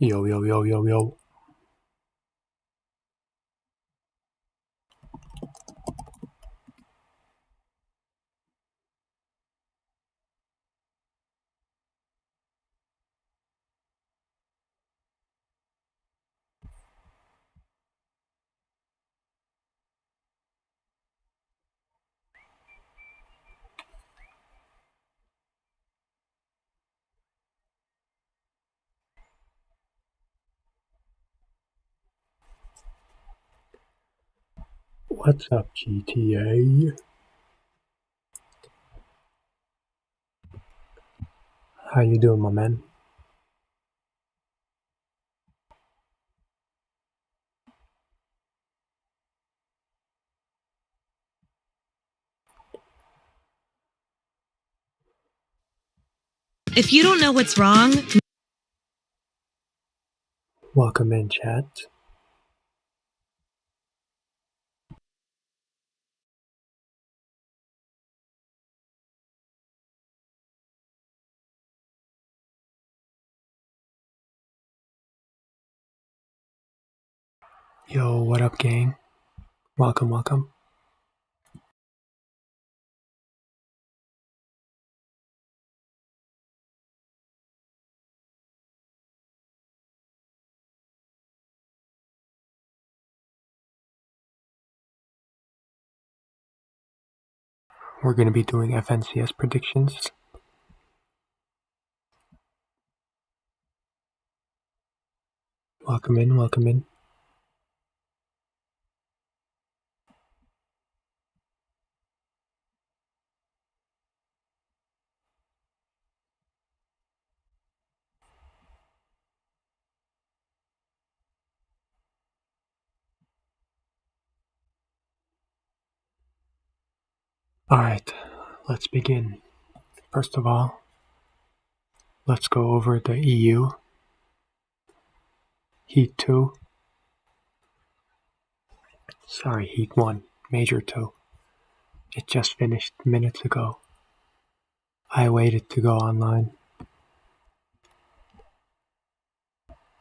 Yo, yo, yo, yo, yo. What's up, GTA? How you doing, my man? If you don't know what's wrong, Welcome in, chat. Yo, what up, gang? Welcome, welcome. We're gonna be doing FNCS predictions. Welcome in, welcome in. Alright, let's begin. First of all, let's go over the EU. Heat 2. Sorry, Heat 1. Major 2. It just finished minutes ago. I waited to go online.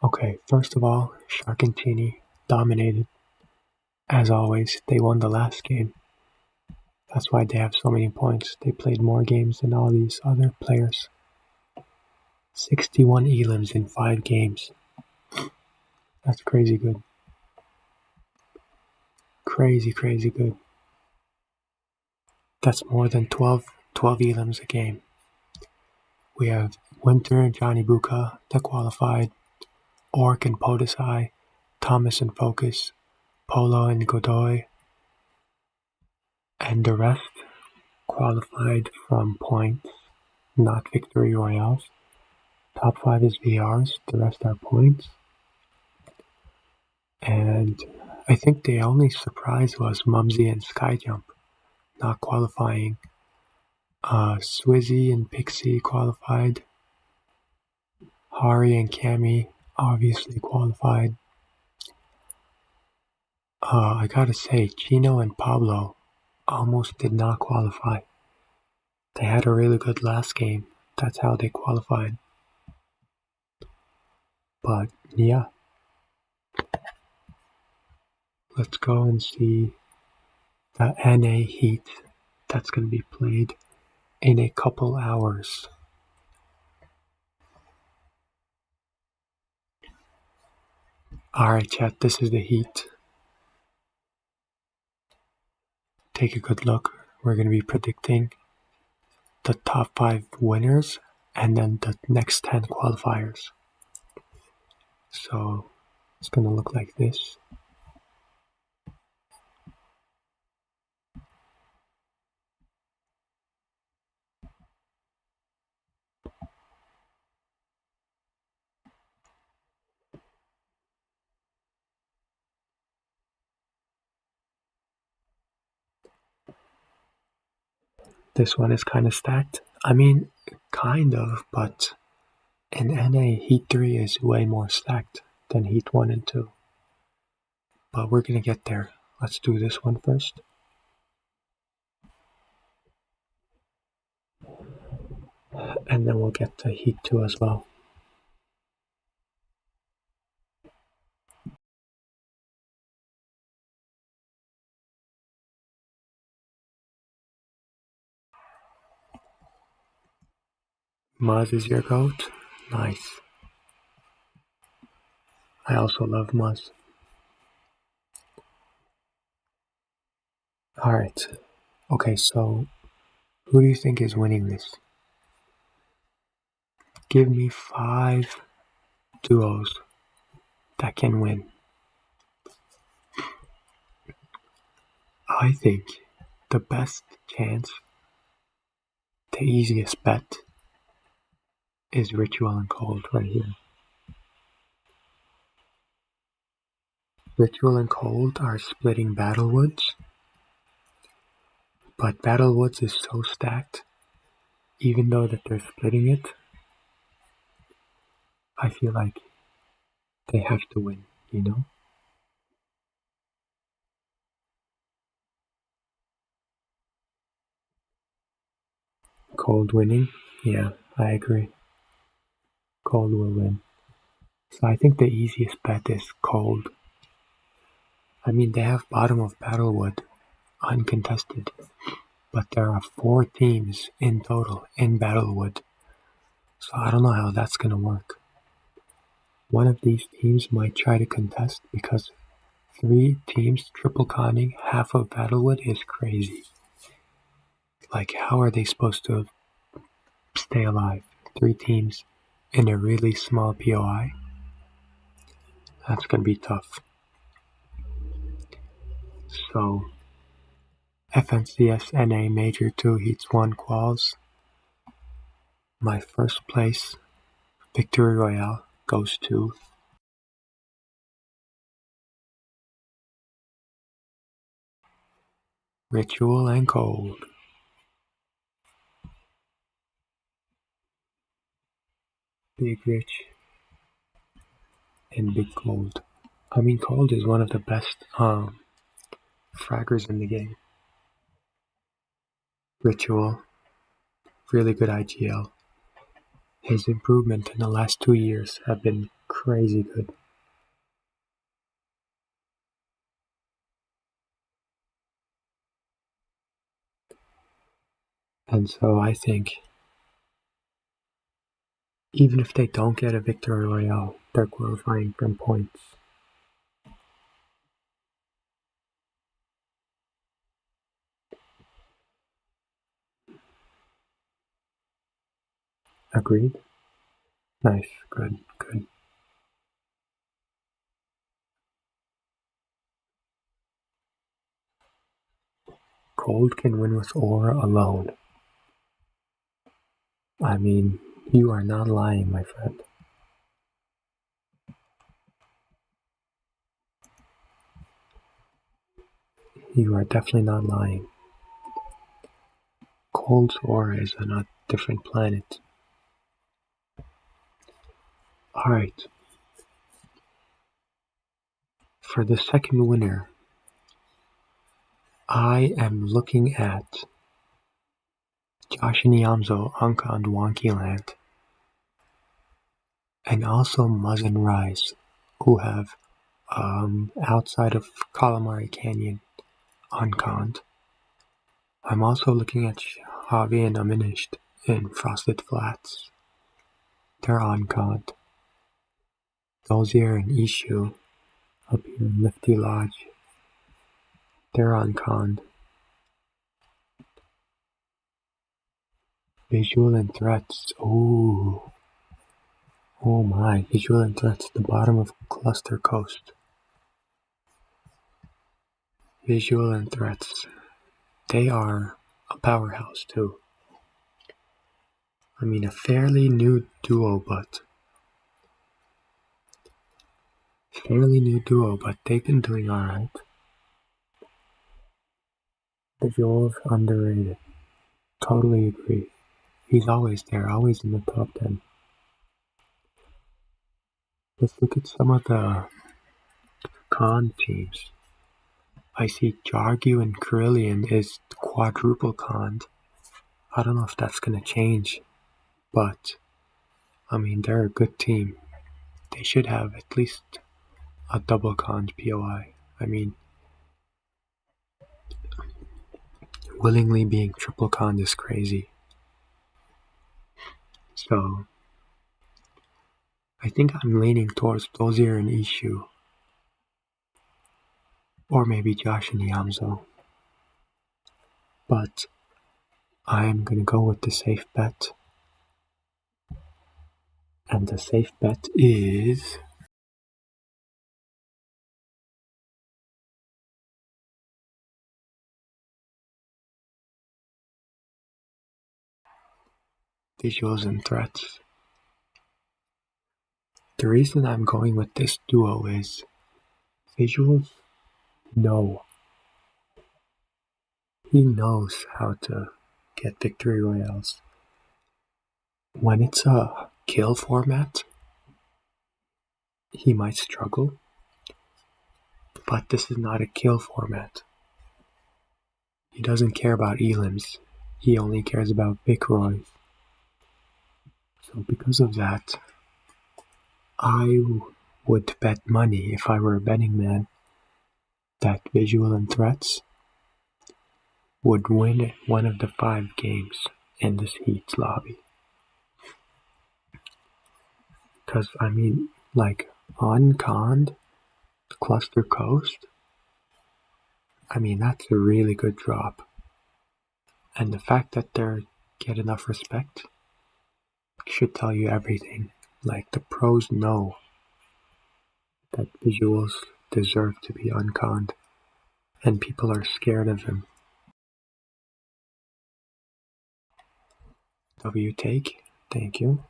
Okay, first of all, Sharkantini dominated. As always, they won the last game. That's why they have so many points. They played more games than all these other players. 61 elims in 5 games. That's crazy good. Crazy good. That's more than 12 elims a game. We have Winter and Johnny Buka that qualified, Orc and Podesai, Thomas and Focus, Polo and Godoy, and the rest qualified from points, not victory royales. Top 5 is VRs, the rest are points. And I think the only surprise was Mumsy and Skyjump not qualifying. Swizzy and Pixie qualified. Hari and Cammy obviously qualified. I gotta say, Chino and Pablo almost did not qualify. They had a really good last game. That's how they qualified. But yeah. Let's go and see the NA Heat that's going to be played in a couple hours. Alright, chat, this is the Heat. Take a good look. We're going to be predicting the top 5 winners and then the next 10 qualifiers. So it's going to look like this. This one is kind of stacked. I mean, kind of, but in NA, Heat 3 is way more stacked than Heat 1 and 2. But we're going to get there. Let's do this one first. And then we'll get to Heat 2 as well. Muzz is your goat? Nice. I also love Muzz. Alright. Okay, so who do you think is winning this? Give me 5 duos that can win. I think the best chance, the easiest bet, is Ritual and Cold right here. Ritual and Cold are splitting Battlewoods, but Battlewoods is so stacked, even though that they're splitting it, I feel like they have to win, you know? Cold winning? Yeah, I agree. Cold will win. So I think the easiest bet is Cold. I mean, they have bottom of Battlewood uncontested, but there are 4 teams in total in Battlewood. So I don't know how that's gonna work. One of these teams might try to contest because 3 teams triple conning half of Battlewood is crazy. Like, how are they supposed to stay alive? 3 teams in a really small POI? That's gonna be tough. So, FNCS NA Major 2 Heats 1 Quals. My first place Victory Royale goes to Ritual and Cold. Big Rich and Big Cold. I mean, Cold is one of the best fraggers in the game. Ritual, really good IGL. His improvement in the last 2 years have been crazy good. And so I think even if they don't get a Victory Royale, they're qualifying from points. Agreed? Nice, good, good. Cold can win with Aura alone. I mean, you are not lying, my friend. You are definitely not lying. Cold's Aura is on a different planet. Alright. For the second winner, I am looking at Josh and Yamzo, Anka and Wonky Land, and also Muzz and Rise, who have outside of Calamari Canyon unconned. I'm also looking at Javi and Diminished in Frosted Flats. They're unconned. Dozier and Ishu up here in Lifty Lodge. They're unconned. Visual and Threats. Ooh. Oh my. Visual and Threats. The bottom of Cluster Coast. Visual and Threats. They are a powerhouse too. I mean, a fairly new duo, but they've been doing alright. Visual's underrated. Totally agree. He's always there, always in the top 10. Let's look at some of the con teams. I see Jargu and Carillion is quadruple conned. I don't know if that's gonna change, but I mean, they're a good team. They should have at least a double conned POI. I mean, willingly being triple conned is crazy. So I think I'm leaning towards Dozier and Ishu. Or maybe Josh and Yamzo. But I'm gonna go with the safe bet. And the safe bet is visuals and threats. The reason I'm going with this duo is visuals, no. He knows how to get victory royales. When it's a kill format, he might struggle, but this is not a kill format. He doesn't care about elims, he only cares about Vicroys. So because of that, I would bet money if I were a betting man that visual and threats would win one of the 5 games in this Heat's lobby. Because, I mean, like, unconned Cluster Coast, I mean, that's a really good drop. And the fact that they get enough respect should tell you everything. Like, the pros know that visuals deserve to be unconned, and people are scared of him. W take, thank you.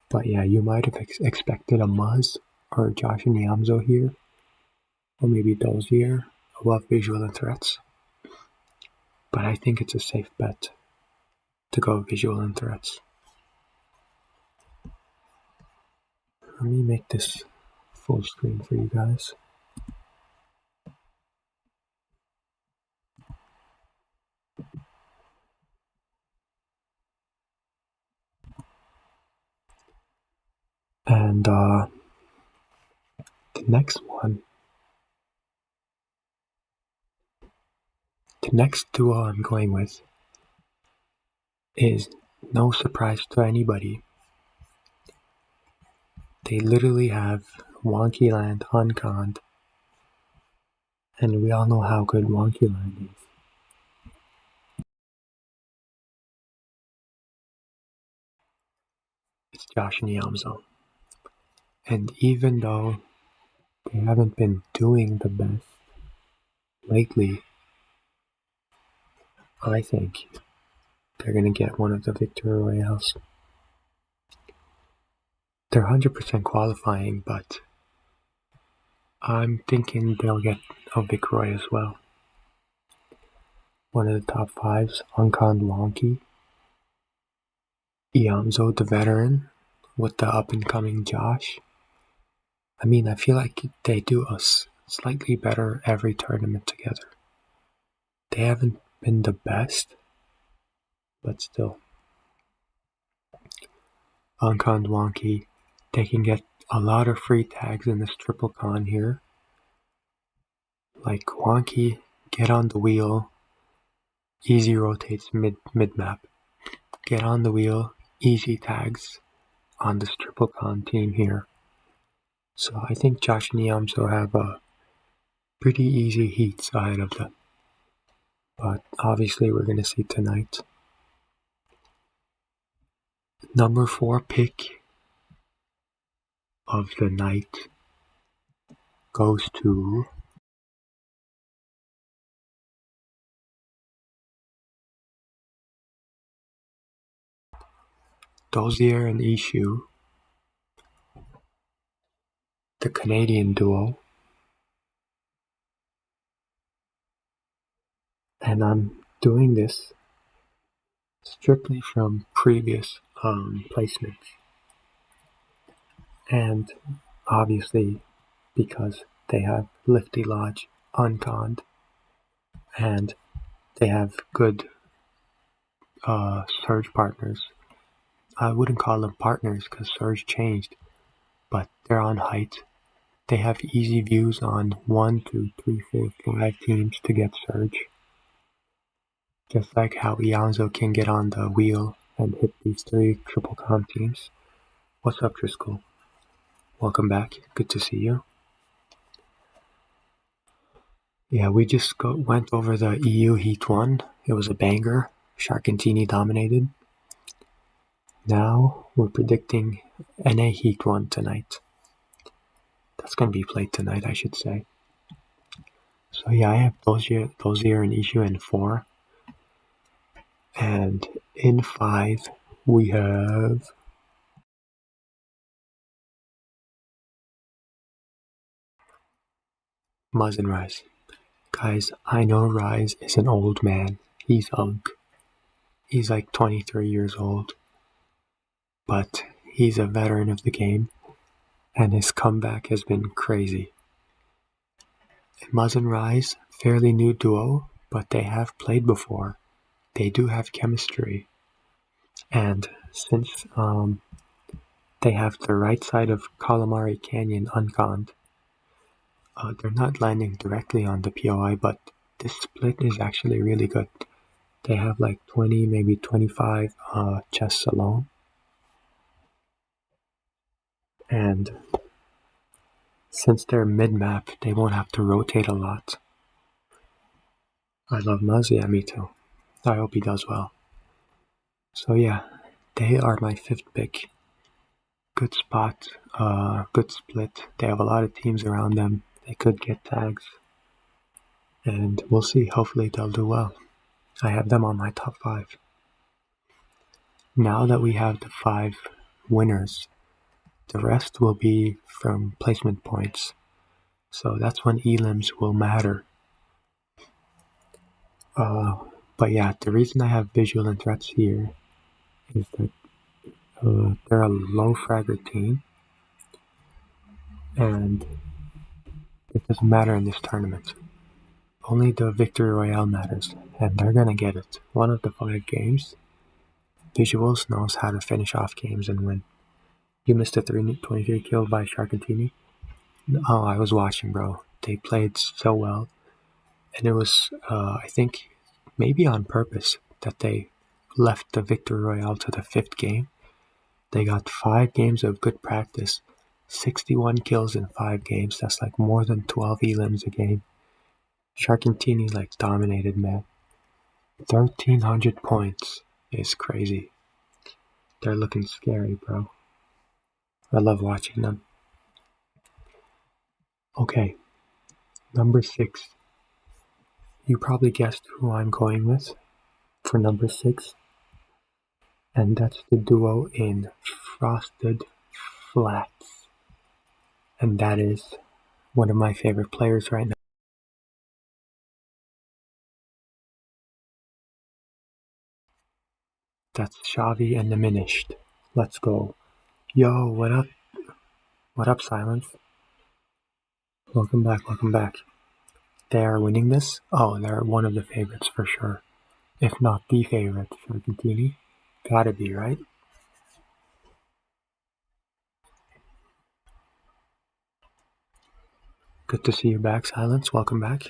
But yeah, you might have expected a Muzz or Josh and Yamzo here, or maybe Dozier above visual and threats. But I think it's a safe bet to go visual and threats. Let me make this full screen for you guys. And the next one, the next duo I'm going with is no surprise to anybody. They literally have Wonky Land unconned, and we all know how good Wonky Land is. It's Josh and Yamzo. And even though they haven't been doing the best lately, I think they're going to get one of the Victory Royales. They're 100% qualifying, but I'm thinking they'll get a Vicroy as well. One of the top 5s, unconned Wonky, Yamzo the veteran with the up-and-coming Josh. I mean, I feel like they do us slightly better every tournament together. They haven't been the best, but still. Unconned Wonky, they can get a lot of free tags in this triple con here. Like Wonky, get on the wheel, easy rotates mid-map. Get on the wheel, easy tags on this triple con team here. So I think Josh and Yamzo have a pretty easy heats ahead of them. But obviously we're going to see tonight. Number 4 pick of the night goes to Dozier and Ishu, the Canadian duo. And I'm doing this strictly from previous placements. And obviously because they have Lifty Lodge unconned and they have good Surge partners. I wouldn't call them partners because Surge changed, but they're on height. They have easy views on 1, 2, 3, 4, 5 teams to get Surge. Just like how Yamzo can get on the wheel and hit these 3 triple crown teams. What's up, Driscoll? Welcome back. Good to see you. Yeah, we just went over the EU Heat 1. It was a banger. Sharkantini dominated. Now we're predicting NA Heat 1 tonight. That's going to be played tonight, I should say. So yeah, I have Dozier and Ishu in 4. And in 5, we have Muzz and Rise. Guys, I know Rise is an old man. He's ugh. He's like 23 years old. But he's a veteran of the game, and his comeback has been crazy. Muzz and Rise, fairly new duo, but they have played before. They do have chemistry. And since they have the right side of Calamari Canyon unconned, they're not landing directly on the POI, but this split is actually really good. They have like 20, maybe 25 chests alone. And since they're mid-map, they won't have to rotate a lot. I love Muzz, yeah, me too. I hope he does well. So yeah, they are my 5th pick. Good spot, good split. They have a lot of teams around them. They could get tags. And we'll see, hopefully they'll do well. I have them on my top 5. Now that we have the 5 winners, the rest will be from placement points. So that's when elims will matter. But yeah, the reason I have visual and threats here is that they're a low fragger team, and it doesn't matter in this tournament. Only the Victory Royale matters, and they're gonna get it. One of the 5 games, Visuals knows how to finish off games and win. You missed a 23 kill by Sharkantini? Oh, I was watching, bro. They played so well, and it was, I think, maybe on purpose that they left the Victory Royale to the 5th game. They got 5 games of good practice, 61 kills in 5 games. That's like more than 12 elims a game. Sharkantini like dominated, man. 1,300 points is crazy. They're looking scary, bro. I love watching them. Okay, number 6. You probably guessed who I'm going with for number 6. And that's the duo in Frosted Flats. And that is one of my favorite players right now. That's Xavi and Diminished. Let's go. Yo, what up? What up, Silence? Welcome back, welcome back. They are winning this? Oh, they're one of the favorites for sure. If not the favorite for Argentini. Gotta be, right? Good to see you back, Silence. Welcome back.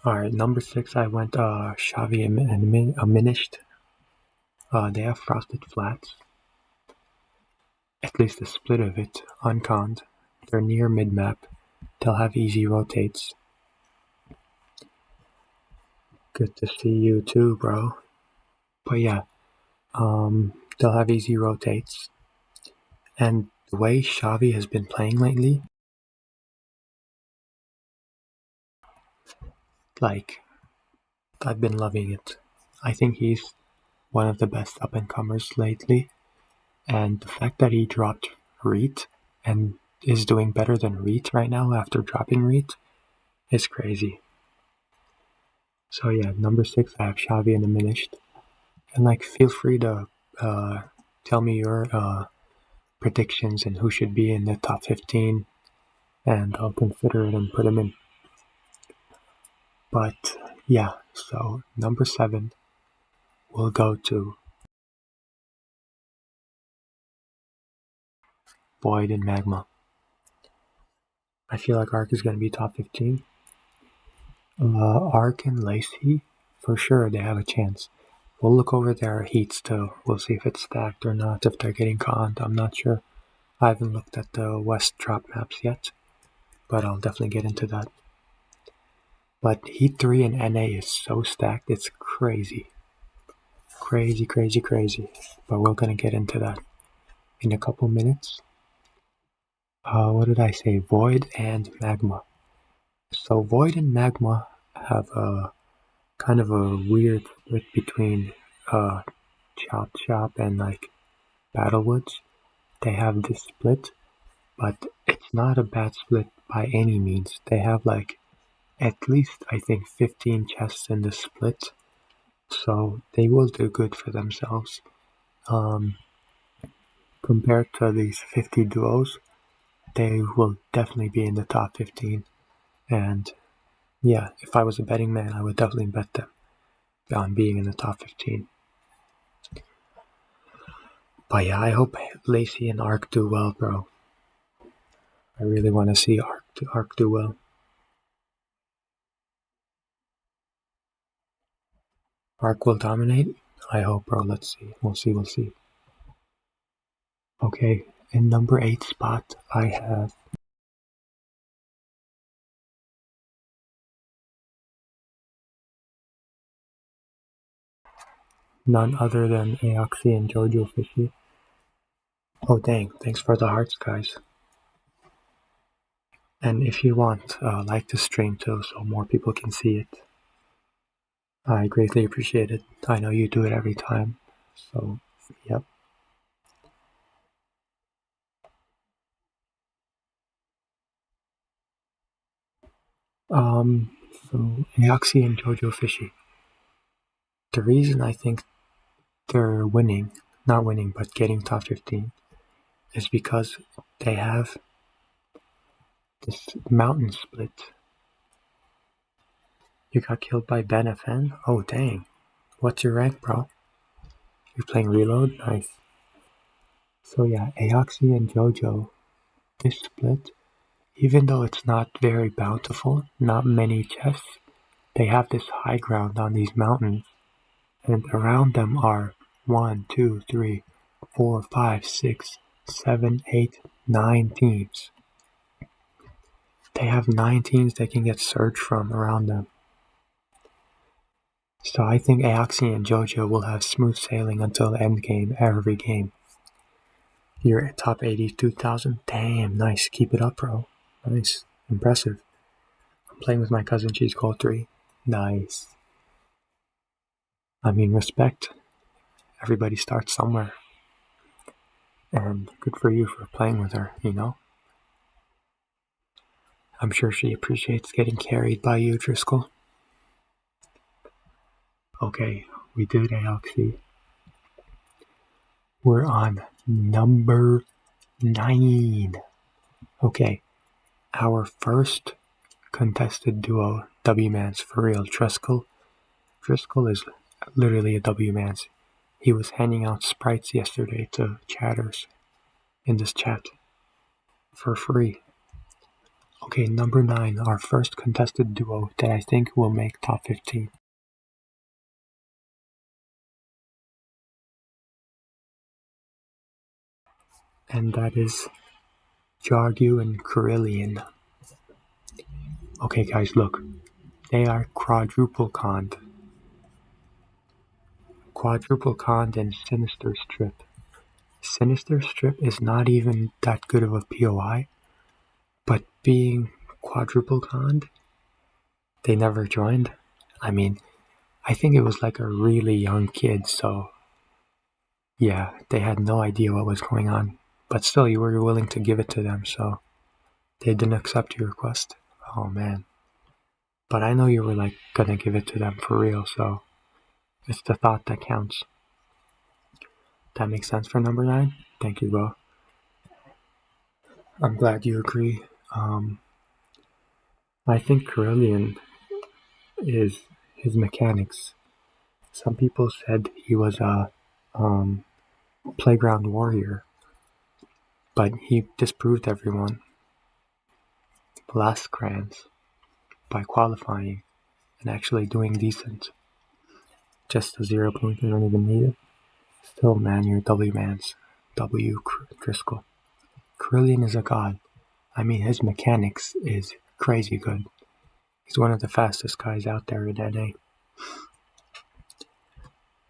Alright, number 6, I went Xavi and Diminished. They have Frosted Flats. At least the split of it, unconned. They're near mid-map. They'll have easy rotates. Good to see you too, bro. But yeah, they'll have easy rotates. And the way Xavi has been playing lately, like, I've been loving it. I think he's one of the best up-and-comers lately. And the fact that he dropped Reet and is doing better than Reet right now after dropping Reet is crazy. So yeah, number 6, I have Xavi and Diminished. And like, feel free to tell me your predictions and who should be in the top 15, and I'll consider it and put them in. But yeah, so number 7 will go to Void and Magma. I feel like Arc is going to be top 15. Arc and Lacey, for sure, they have a chance. We'll look over their heats too. We'll see if it's stacked or not, if they're getting conned. I'm not sure. I haven't looked at the West drop maps yet, but I'll definitely get into that. But Heat 3 and NA is so stacked, it's crazy. Crazy, crazy, crazy. But we're gonna get into that in a couple minutes. What did I say? Void and Magma. So Void and Magma have a kind of a weird split between Chop Shop and like Battlewoods. They have this split, but it's not a bad split by any means. They have like at least I think 15 chests in the split, so they will do good for themselves. Compared to these 50 duos, they will definitely be in the top 15. And yeah, if I was a betting man, I would definitely bet them on being in the top 15. But yeah, I hope Lacey and Ark do well, bro. I really want to see Ark do well. Ark will dominate? I hope, bro. Let's see. We'll see. Okay, in number 8 spot, I have none other than Aoxy and Jojo Fishy. Oh dang, thanks for the hearts, guys. And if you want, like the stream too, so more people can see it. I greatly appreciate it. I know you do it every time, so yep. So Aoxy and Jojo Fishy. The reason I think they're not winning, but getting top 15, is because they have this mountain split. You got killed by Ben-FN? Oh dang. What's your rank, bro? You're playing Reload? Nice. So yeah, Aoxy and Jojo, this split, even though it's not very bountiful, not many chests, they have this high ground on these mountains, and around them are 1, 2, 3, 4, 5, 6, 7, 8, 9 teams. They have 9 teams they can get surge from around them. So I think Aoxy and Jojo will have smooth sailing until the end game, every game. You're at top 82,000? Damn, nice. Keep it up, bro. Nice. Impressive. I'm playing with my cousin. She's gold 3. Nice. I mean, respect. Everybody starts somewhere. And good for you for playing with her, you know? I'm sure she appreciates getting carried by you, Driscoll. Okay, we did Aoxy. We're on number 9. Okay, our first contested duo, W-Mans for real, Driscoll. Driscoll is literally a W-Mans. He was handing out sprites yesterday to chatters in this chat for free. Okay, number 9, our first contested duo that I think will make top 15. And that is Jargu and Kerillian. Okay guys, look. They are quadruple conned. Quadruple conned and Sinister Strip. Sinister Strip is not even that good of a POI, but being quadruple conned, they never joined. I mean, I think it was like a really young kid, so yeah, they had no idea what was going on. But still, you were willing to give it to them, so they didn't accept your request. Oh man. But I know you were like gonna give it to them for real, so it's the thought that counts. That makes sense for number 9? Thank you, bro. I'm glad you agree. I think Kerillian is his mechanics. Some people said he was a playground warrior, but he disproved everyone last crans by qualifying and actually doing decent. just a 0 point, you don't even need it. Still, man, you're W-Mans. W. Driscoll. Kerillian is a god. I mean, his mechanics is crazy good. He's one of the fastest guys out there in NA.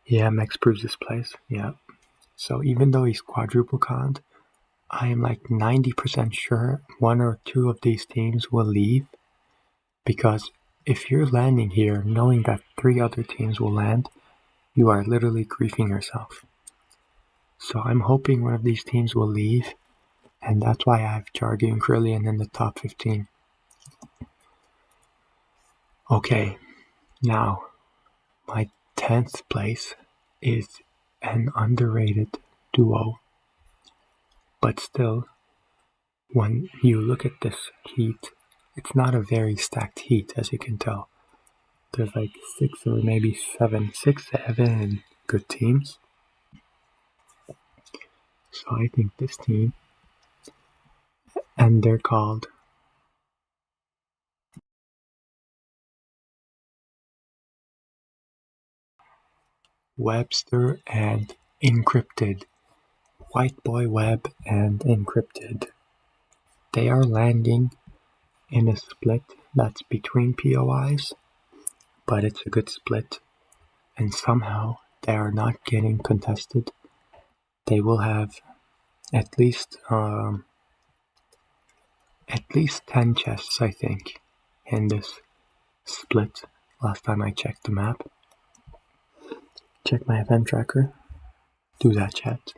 Yeah, Mex proves his place. Yeah. So even though he's quadruple conned, I am like 90% sure one or two of these teams will leave. Because if you're landing here knowing that 3 other teams will land, you are literally griefing yourself. So I'm hoping one of these teams will leave, and that's why I have Jargy and Kerillian in the top 15. Okay, now my 10th place is an underrated duo, but still, when you look at this heat, it's not a very stacked heat, as you can tell. There's like 6 or maybe 7 good teams. So I think this team, and they're called Webster and Encrypted. White Boy Web and Encrypted. They are landing in a split that's between POIs, but it's a good split, and somehow they are not getting contested. They will have at least 10 chests, I think, in this split. Last time I checked the map. Check my FM tracker. Do that, chat.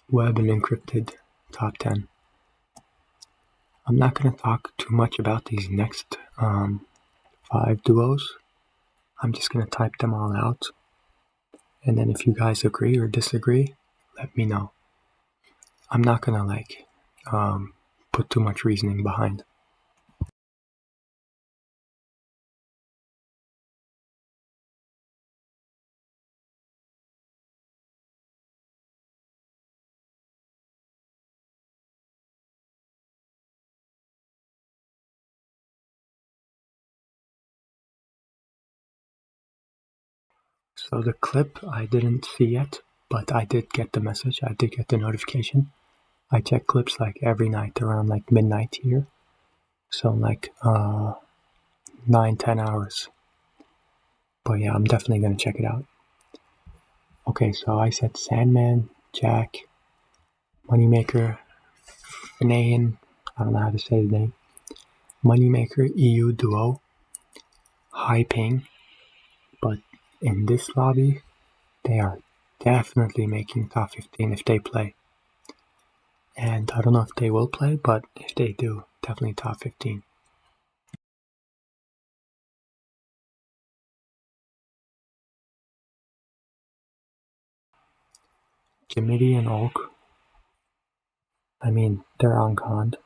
Web and Encrypted, top 10. I'm not going to talk too much about these next 5 duos. I'm just going to type them all out. And then if you guys agree or disagree, let me know. I'm not going to put too much reasoning behind. So the clip I didn't see yet, but I did get the message. I did get the notification. I check clips like every night around like midnight here. So like 9-10 hours. But yeah, I'm definitely going to check it out. Okay, so I said Sandman, Jack, Moneymaker, Fanayan, I don't know how to say the name, Moneymaker, EU Duo, High Ping, but in this lobby, they are definitely making top 15 if they play. And I don't know if they will play, but if they do, definitely top 15. Jimity and Oak, I mean, they're unconned.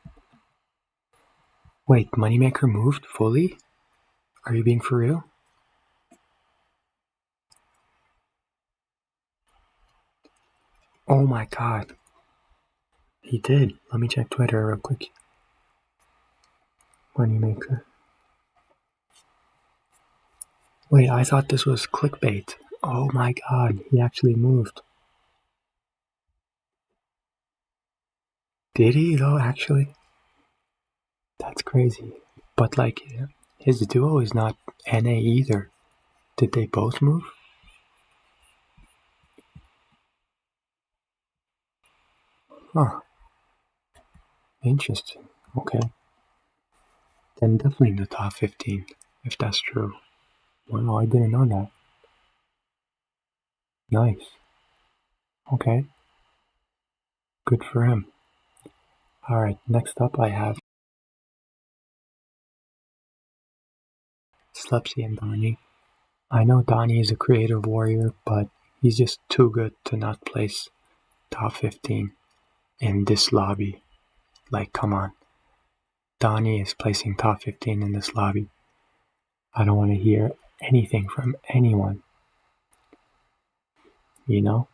Wait, Moneymaker moved fully? Are you being for real? Oh my god. He did. Let me check Twitter real quick. Moneymaker. Wait, I thought this was clickbait. Oh my god, he actually moved. Did he though, actually? That's crazy. But like, his duo is not NA either. Did they both move? Huh. Interesting. Okay. Then definitely in the top 15, if that's true. Wow, I didn't know that. Nice. Okay. Good for him. Alright, next up I have Slepsy and Donnie. I know Donnie is a creative warrior, but he's just too good to not place top 15 in this lobby. Like, come on. Donnie is placing top 15 in this lobby. I don't want to hear anything from anyone. You know?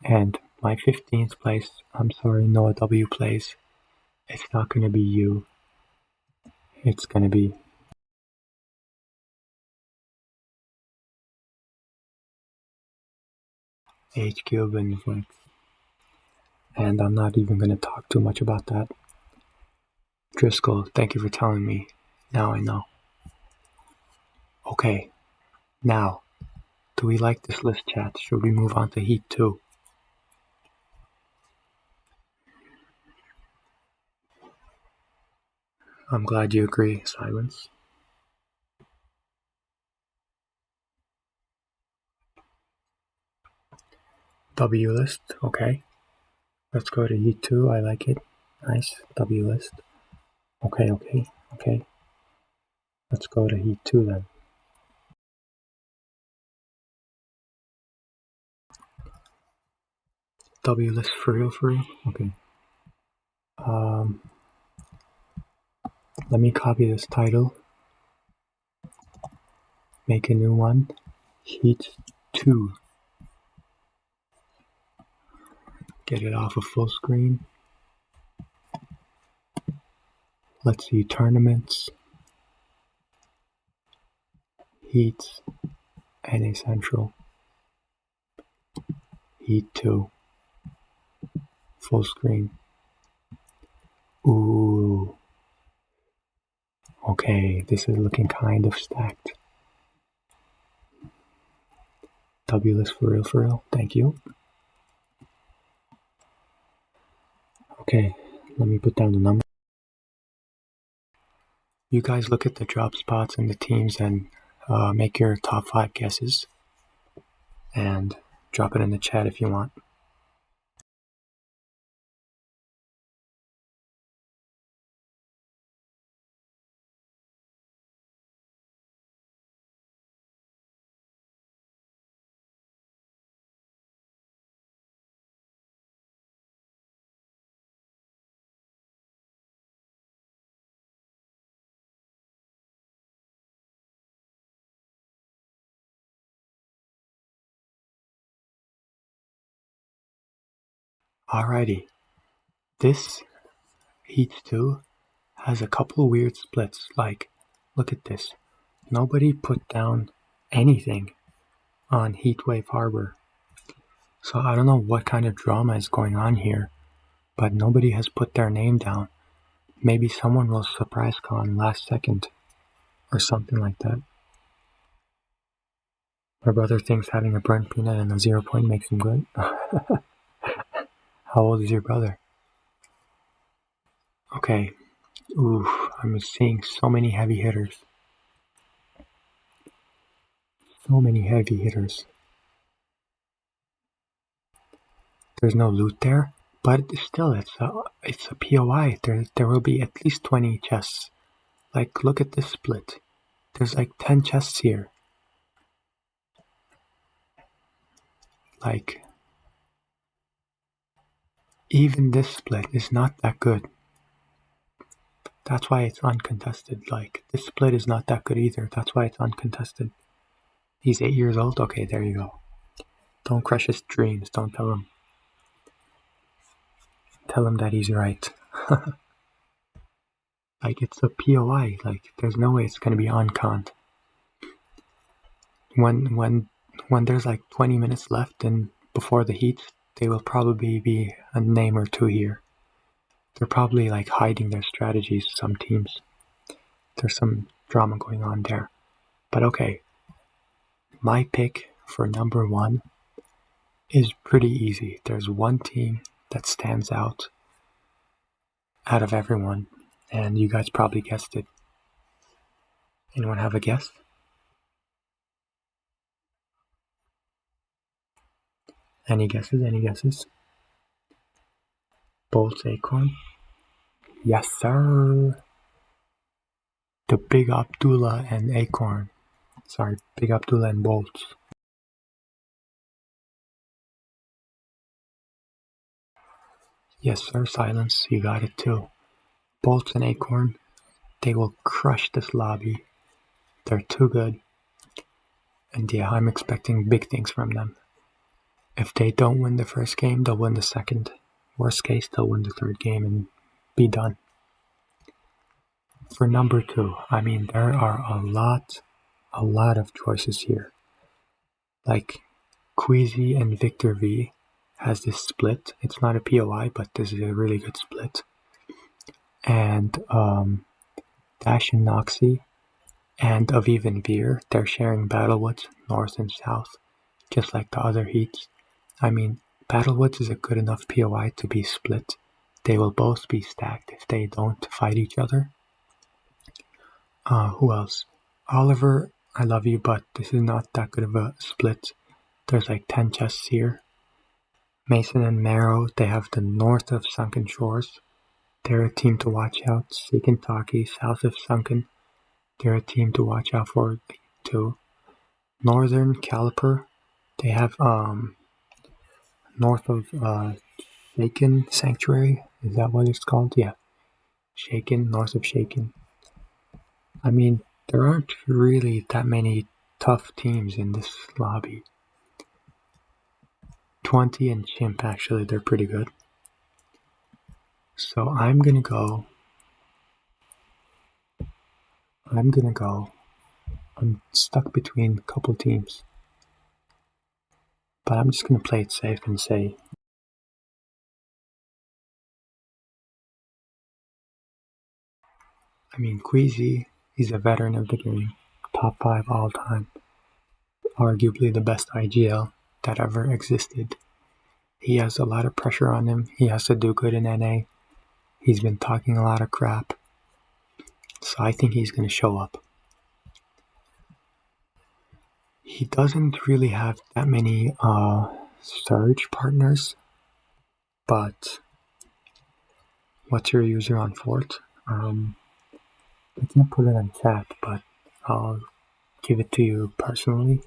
And my 15th place, I'm sorry, Noah W plays. It's not going to be you. It's going to be H cube and Flex. And I'm not even going to talk too much about that. Driscoll, thank you for telling me. Now I know. Okay, now, do we like this list, chat? Should we move on to Heat 2? I'm glad you agree. Silence. W list, okay. Let's go to Heat 2, I like it. Nice, W list. Okay. Let's go to Heat 2 then. W list for real? Okay. Let me copy this title. Make a new one. Heat 2. Get it off of full screen. Let's see, tournaments. Heats. NA Central. Heat 2. Full screen. Ooh. Okay, this is looking kind of stacked. W list for real? Thank you. Okay, let me put down the number. You guys look at the drop spots and the teams and make your top 5 guesses. And drop it in the chat if you want. Alrighty, this Heat 2 has a couple weird splits, like, look at this. Nobody put down anything on Heatwave Harbor. So I don't know what kind of drama is going on here, but nobody has put their name down. Maybe someone will surprise con last second, or something like that. My brother thinks having a burnt peanut and a 0 point makes him good. How old is your brother? Okay. Oof, I'm seeing so many heavy hitters. There's no loot there, but still, it's a POI. There will be at least 20 chests. Like, look at this split. There's like 10 chests here. Like, even this split is not that good. That's why it's uncontested. Like, this split is not that good either. That's why it's uncontested. He's 8 years old? Okay, there you go. Don't crush his dreams. Don't tell him. Tell him that he's right. Like, it's a POI. Like, there's no way it's gonna be uncont. When there's like 20 minutes left and before the heat, they will probably be a name or two here. They're probably like hiding their strategies, some teams. There's some drama going on there. But okay, my pick for number 1 is pretty easy. There's one team that stands out of everyone, and you guys probably guessed it. Anyone have a guess? Any guesses? Bolts Acorn? Yes, sir! The Big Abdullah and Acorn. Sorry, Big Abdullah and Bolts. Yes, sir, Silence, you got it too. Bolts and Acorn, they will crush this lobby. They're too good. And yeah, I'm expecting big things from them. If they don't win the first game, they'll win the second. Worst case, they'll win the third game and be done. For number 2, I mean, there are a lot of choices here. Like, Queasy and Victor V has this split. It's not a POI, but this is a really good split. And Dash and Noxy and Aviv and Veer, they're sharing Battlewoods, north and south, just like the other heats. I mean, Battlewoods is a good enough POI to be split. They will both be stacked if they don't fight each other. Who else? Oliver, I love you, but this is not that good of a split. There's like 10 chests here. Mason and Marrow, they have the north of Sunken Shores. They're a team to watch out. Seek and Taki, south of Sunken. They're a team to watch out for too. Northern Caliper, they have north of Shaken Sanctuary. Is that what it's called? Yeah. Shaken, north of Shaken. I mean, there aren't really that many tough teams in this lobby. 20 and Chimp, actually, they're pretty good. So I'm gonna go. I'm stuck between a couple teams. But I'm just gonna play it safe and say Queasy, he's a veteran of the game, top 5 all time, arguably the best IGL that ever existed. He has a lot of pressure on him, he has to do good in NA, he's been talking a lot of crap, so I think he's going to show up. He doesn't really have that many Surge partners, but what's your user on Fort? I can't put it in chat, but I'll give it to you personally.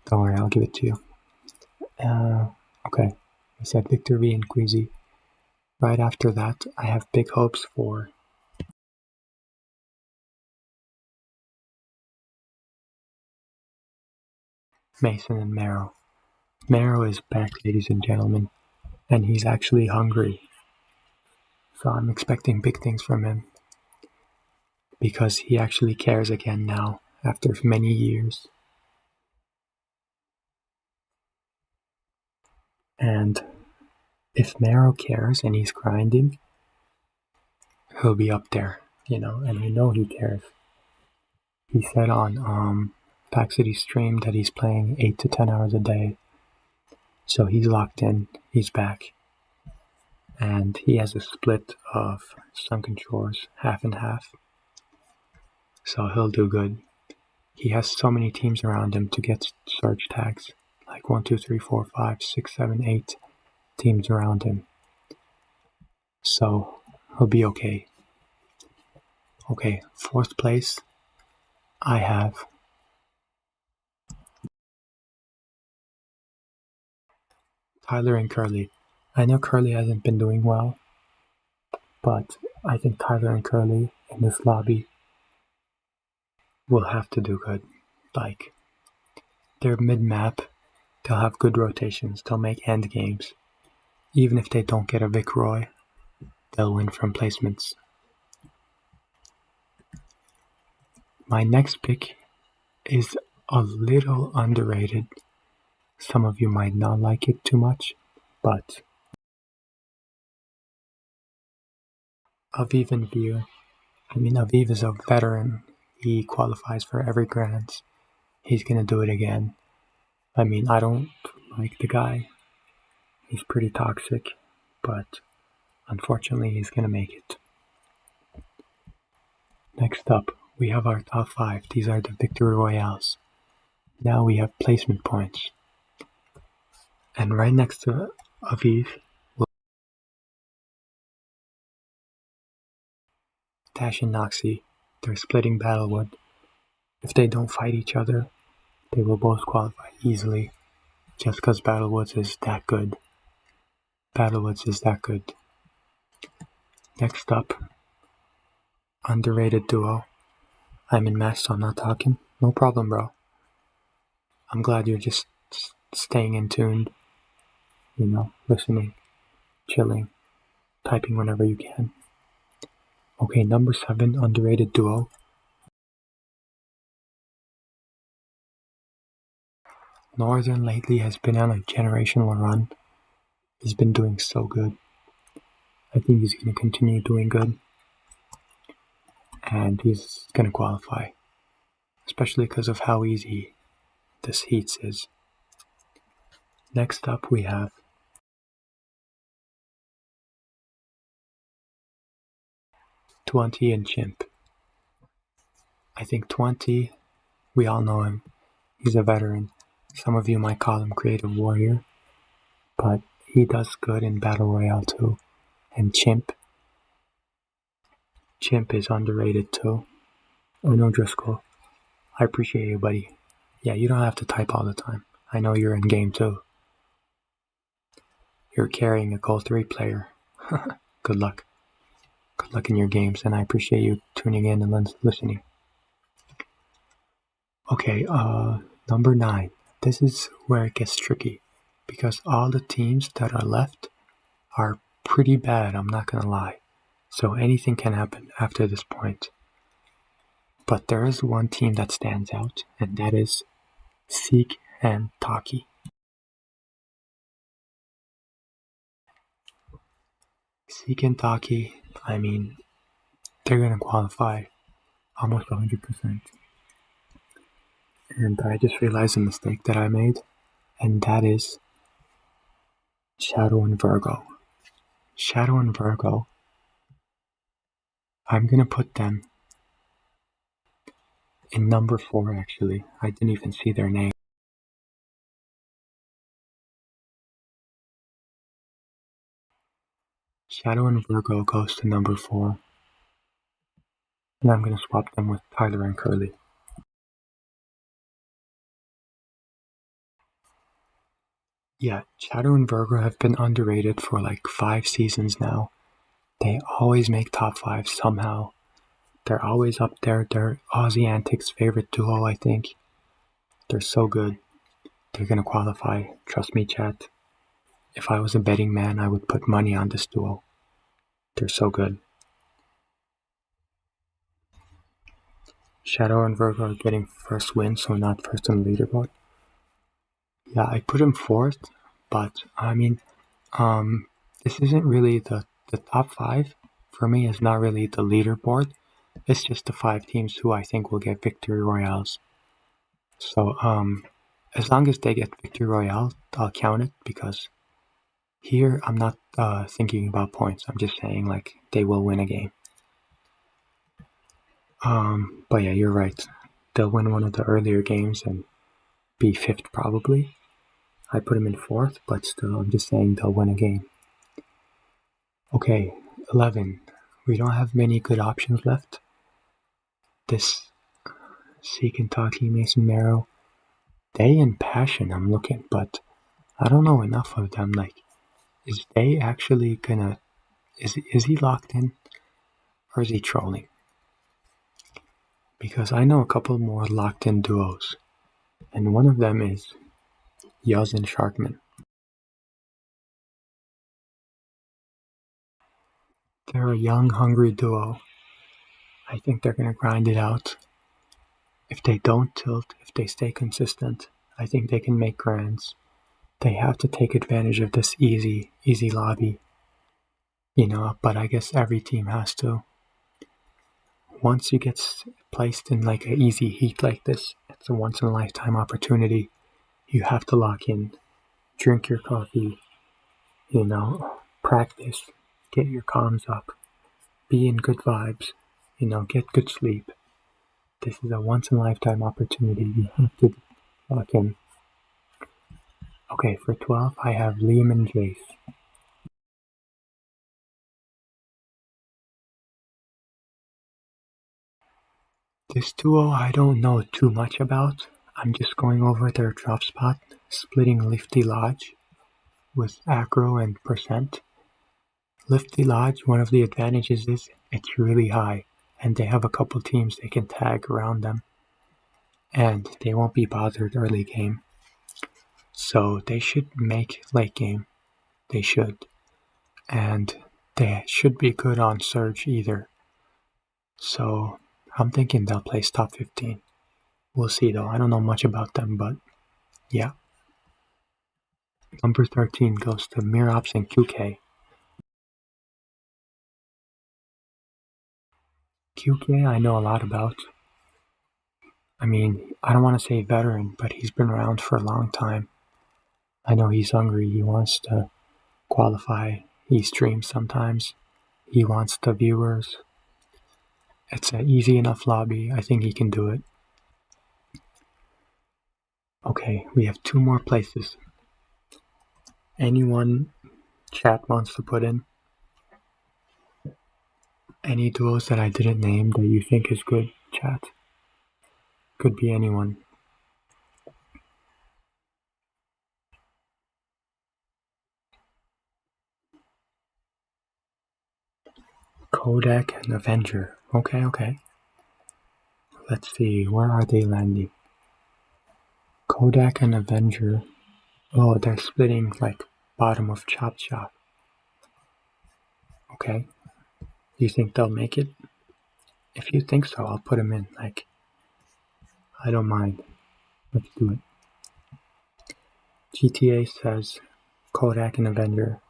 Don't worry, I'll give it to you. Okay, I said Victor V and Queasy. Right after that, I have big hopes for Mason and Marrow. Marrow is back, ladies and gentlemen, and he's actually hungry. So I'm expecting big things from him, because he actually cares again now, after many years. And if Marrow cares and he's grinding, he'll be up there, and I know he cares. He said on Pack City stream that he's playing 8 to 10 hours a day, so he's locked in, he's back. And he has a split of Sunken Shores, half and half. So he'll do good. He has so many teams around him to get Surge tags. Like 1, 2, 3, 4, 5, 6, 7, 8 teams around him. So he'll be okay. Okay, 4th place, I have Tyler and Curly. I know Curly hasn't been doing well, but I think Tyler and Curly in this lobby will have to do good. Like, they're mid-map, they'll have good rotations, they'll make end games. Even if they don't get a Vic Roy, they'll win from placements. My next pick is a little underrated. Some of you might not like it too much, but Aviv and Veer. Aviv is a veteran. He qualifies for every Grands. He's gonna do it again. I don't like the guy. He's pretty toxic, but unfortunately he's gonna make it. Next up, we have our top 5. These are the Victory Royales. Now we have placement points. And right next to Aviv, Dash and Noxy. They're splitting Battlewood. If they don't fight each other, they will both qualify easily, just because Battlewoods is that good. Next up, underrated duo. I'm in match, so I'm not talking. No problem, bro. I'm glad you're just staying in tune, listening, chilling, typing whenever you can. Okay, number 7, underrated duo. Northern lately has been on a generational run. He's been doing so good. I think he's going to continue doing good. And he's going to qualify. Especially because of how easy this heats is. Next up we have Twenty and Chimp. I think 20, we all know him. He's a veteran. Some of you might call him Creative Warrior, but he does good in Battle Royale too. And Chimp is underrated too. Oh no, Driscoll. I appreciate you, buddy. Yeah, you don't have to type all the time. I know you're in game too. You're carrying a Gold 3 player. Good luck. Good luck in your games, and I appreciate you tuning in and listening. Okay, number 9. This is where it gets tricky, because all the teams that are left are pretty bad, I'm not gonna lie. So anything can happen after this point. But there is one team that stands out, and that is Seek and Taki. Seek and Taki, I mean, they're gonna qualify almost 100%. And I just realized a mistake that I made, and that is Shadow and Virgo. Shadow and Virgo, I'm gonna put them in number 4 actually. I didn't even see their name. Shadow and Virgo goes to number 4. And I'm gonna swap them with Tyler and Curly. Yeah, Shadow and Virgo have been underrated for like 5 seasons now. They always make top 5 somehow. They're always up there. They're Aussie Antics' favorite duo, I think. They're so good. They're gonna qualify. Trust me, chat. If I was a betting man, I would put money on this duo. They're so good. Shadow and Virgo are getting first win, so not first on the leaderboard. Yeah, I put him 4th, but I mean, this isn't really the top 5. For me, is not really the leaderboard. It's just the 5 teams who I think will get victory royales. So, as long as they get victory royale, I'll count it, because here I'm not thinking about points. I'm just saying like they will win a game. But yeah, you're right. They'll win one of the earlier games and be 5th probably. I put them in 4th, but still, I'm just saying they'll win a game. Okay, 11. We don't have many good options left. This Seek and Taki, Mason Marrow, Day and Passion I'm looking, but I don't know enough of them. Like, is Day actually gonna... Is he locked in? Or is he trolling? Because I know a couple more locked in duos. And one of them is Yuz and Sharkman. They're a young, hungry duo. I think they're going to grind it out. If they don't tilt, if they stay consistent, I think they can make grands. They have to take advantage of this easy lobby. But I guess every team has to. Once you get placed in like an easy heat like this, it's a once-in-a-lifetime opportunity. You have to lock in, drink your coffee, practice, get your comms up, be in good vibes, get good sleep. This is a once-in-a-lifetime opportunity. You have to lock in. Okay, for 12, I have Liam and Jace. This duo I don't know too much about. I'm just going over their drop spot, splitting Lifty Lodge with Acro and Percent. Lifty Lodge, one of the advantages is it's really high, and they have a couple teams they can tag around them, and they won't be bothered early game. So they should make late game. They should. And they should be good on Surge either. So I'm thinking they'll place top 15. We'll see though. I don't know much about them, but yeah. Number 13 goes to Mirops and QK. QK I know a lot about. I mean, I don't want to say veteran, but he's been around for a long time. I know he's hungry. He wants to qualify. He streams sometimes. He wants the viewers. It's an easy enough lobby. I think he can do it. Okay, we have 2 more places. Anyone chat wants to put in? Any duos that I didn't name that you think is good, chat? Could be anyone. Kodak and Avenger. Okay. Let's see, where are they landing? Kodak and Avenger. Oh, they're splitting like bottom of Chop Chop. Okay. Do you think they'll make it? If you think so, I'll put them in. Like, I don't mind. Let's do it. GTA says Kodak and Avenger.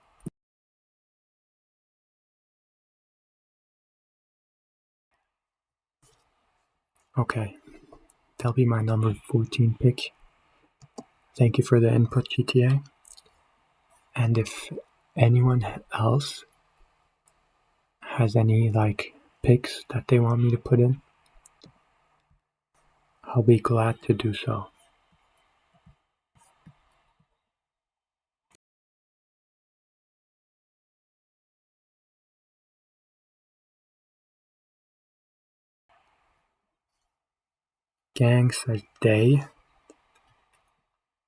Okay. They'll be my number 14 pick. Thank you for the input, GTA. And if anyone else has any like picks that they want me to put in, I'll be glad to do so. Gang says Day.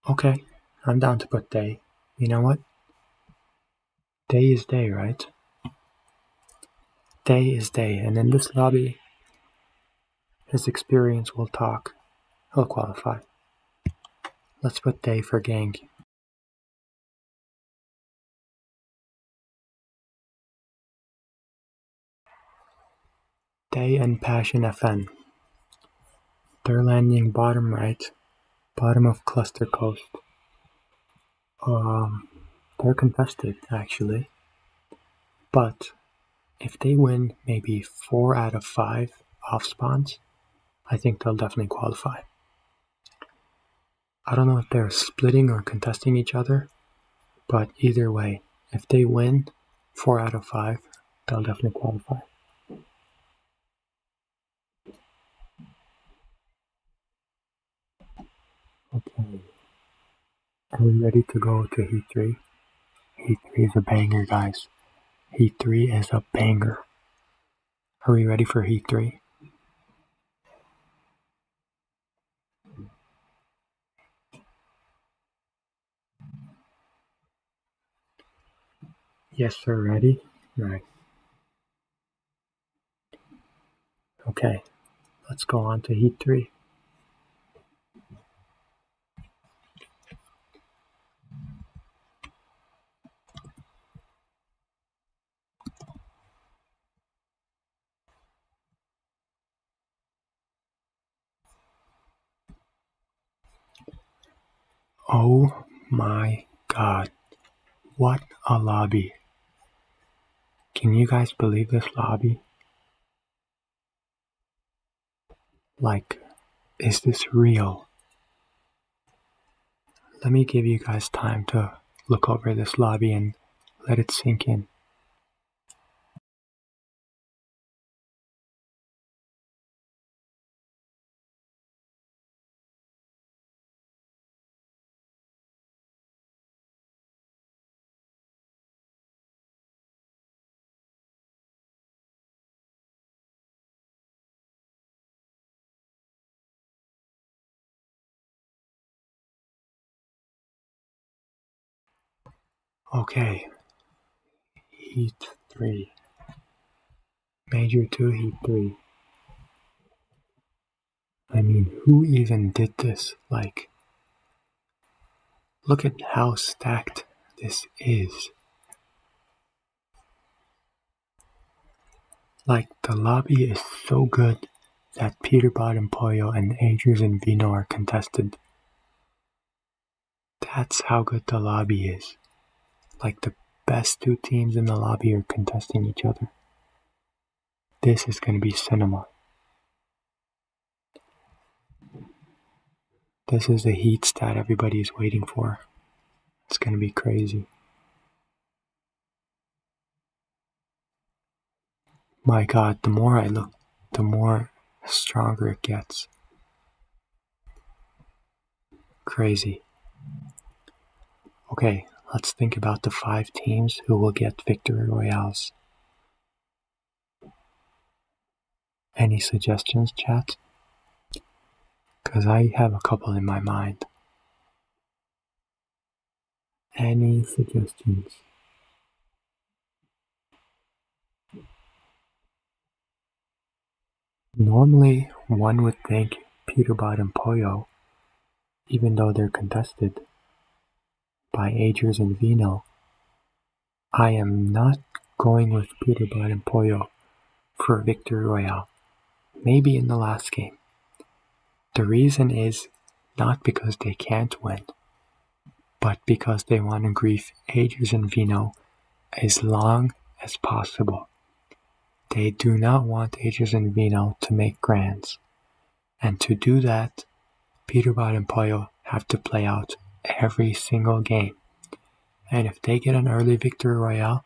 Okay, I'm down to put Day. You know what? Day is Day, right? Day is Day, and in this lobby, his experience will talk. He'll qualify. Let's put Day for Gang. Day and Passion FN. They're landing bottom right, bottom of Cluster Coast. They're contested, actually. But if they win maybe 4 out of 5 off spawns, I think they'll definitely qualify. I don't know if they're splitting or contesting each other, but either way, if they win 4 out of 5, they'll definitely qualify. Okay. Are we ready to go to Heat 3? Heat 3 is a banger, guys. Heat 3 is a banger. Are we ready for Heat 3? Yes, sir. Ready? Right. Okay. Let's go on to Heat 3. Oh my god. What a lobby. Can you guys believe this lobby? Like, is this real? Let me give you guys time to look over this lobby and let it sink in. Okay. Heat 3. Major 2, Heat 3. I mean, who even did this? Like, look at how stacked this is. Like, the lobby is so good that Peterbot and Pollo and Agers and Vino are contested. That's how good the lobby is. Like the best two teams in the lobby are contesting each other. This is going to be cinema. This is the heat stat everybody is waiting for. It's going to be crazy. My God, the more I look, the more stronger it gets. Crazy. Okay, let's think about the 5 teams who will get Victory Royales. Any suggestions, chat? Because I have a couple in my mind. Any suggestions? Normally, one would think Peterbot and Pollo, even though they're contested by Agers and Vino. I am not going with Peterbot and Pollo for a Victory Royale. Maybe in the last game. The reason is not because they can't win, but because they want to grief Agers and Vino as long as possible. They do not want Agers and Vino to make grands. And to do that, Peterbot and Pollo have to play out every single game. And if they get an early Victory Royale,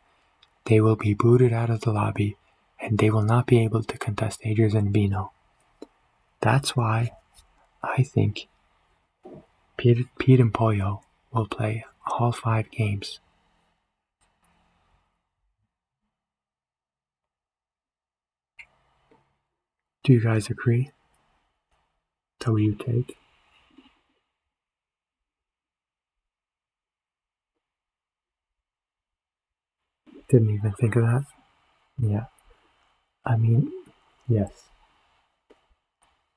they will be booted out of the lobby and they will not be able to contest Agers and Vino. That's why I think Pete and Pollo will play all 5 games. Do you guys agree? So you take? Didn't even think of that. Yeah. I mean, yes.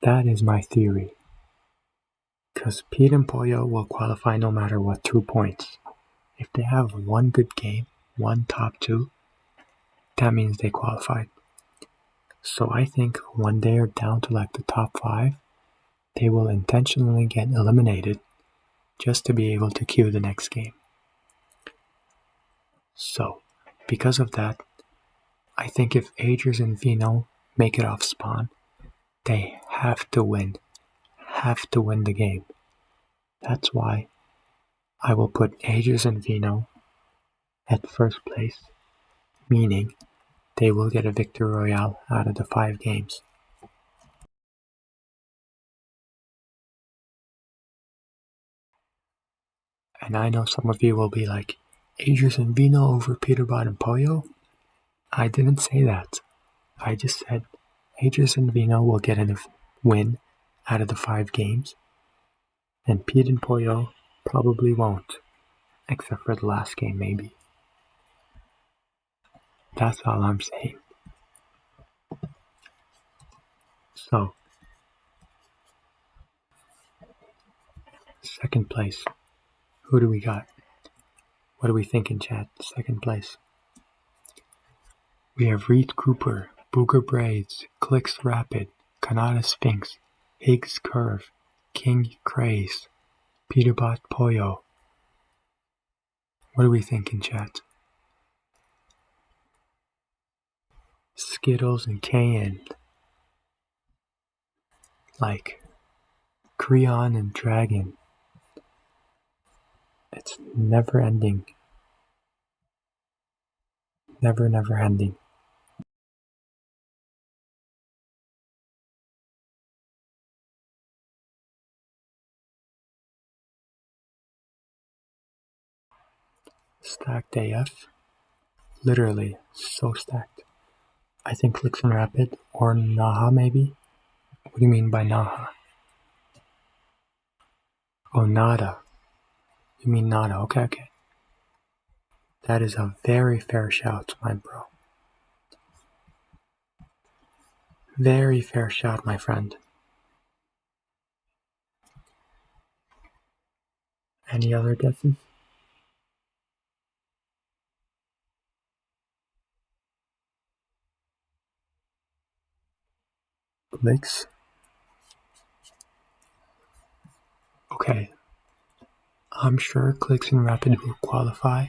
That is my theory. Because Pete and Pollo will qualify no matter what 2 points. If they have one good game, one top 2, that means they qualified. So I think when they are down to like the top 5, they will intentionally get eliminated just to be able to queue the next game. So, because of that, I think if Agers and Vino make it off spawn, they have to win the game. That's why I will put Agers and Vino at first place, meaning they will get a Victory Royale out of the 5 games. And I know some of you will be like, Agers and Vino over Peterbot and Pollo? I didn't say that. I just said Agers and Vino will get a win out of the 5 games, and Pete and Pollo probably won't, except for the last game maybe. That's all I'm saying. So, second place. Who do we got? What do we think in chat? Second place. We have Reed Cooper, Booger Braids, Clicks Rapid, Kanata Sphinx, Higgs Curve, King Craze, Peterbot Pollo. What do we think in chat? Skittles and Kayan. Like Creon and Dragon. It's never ending. Never ending. Stacked AF. Literally, so stacked. I think Clicks and Rapid, or Naha maybe? What do you mean by Naha? Oh, Nada. You mean Nada, okay. That is a very fair shout, my bro. Very fair shout, my friend. Any other guesses? Clicks? Okay. I'm sure Clicks and Rapid will qualify,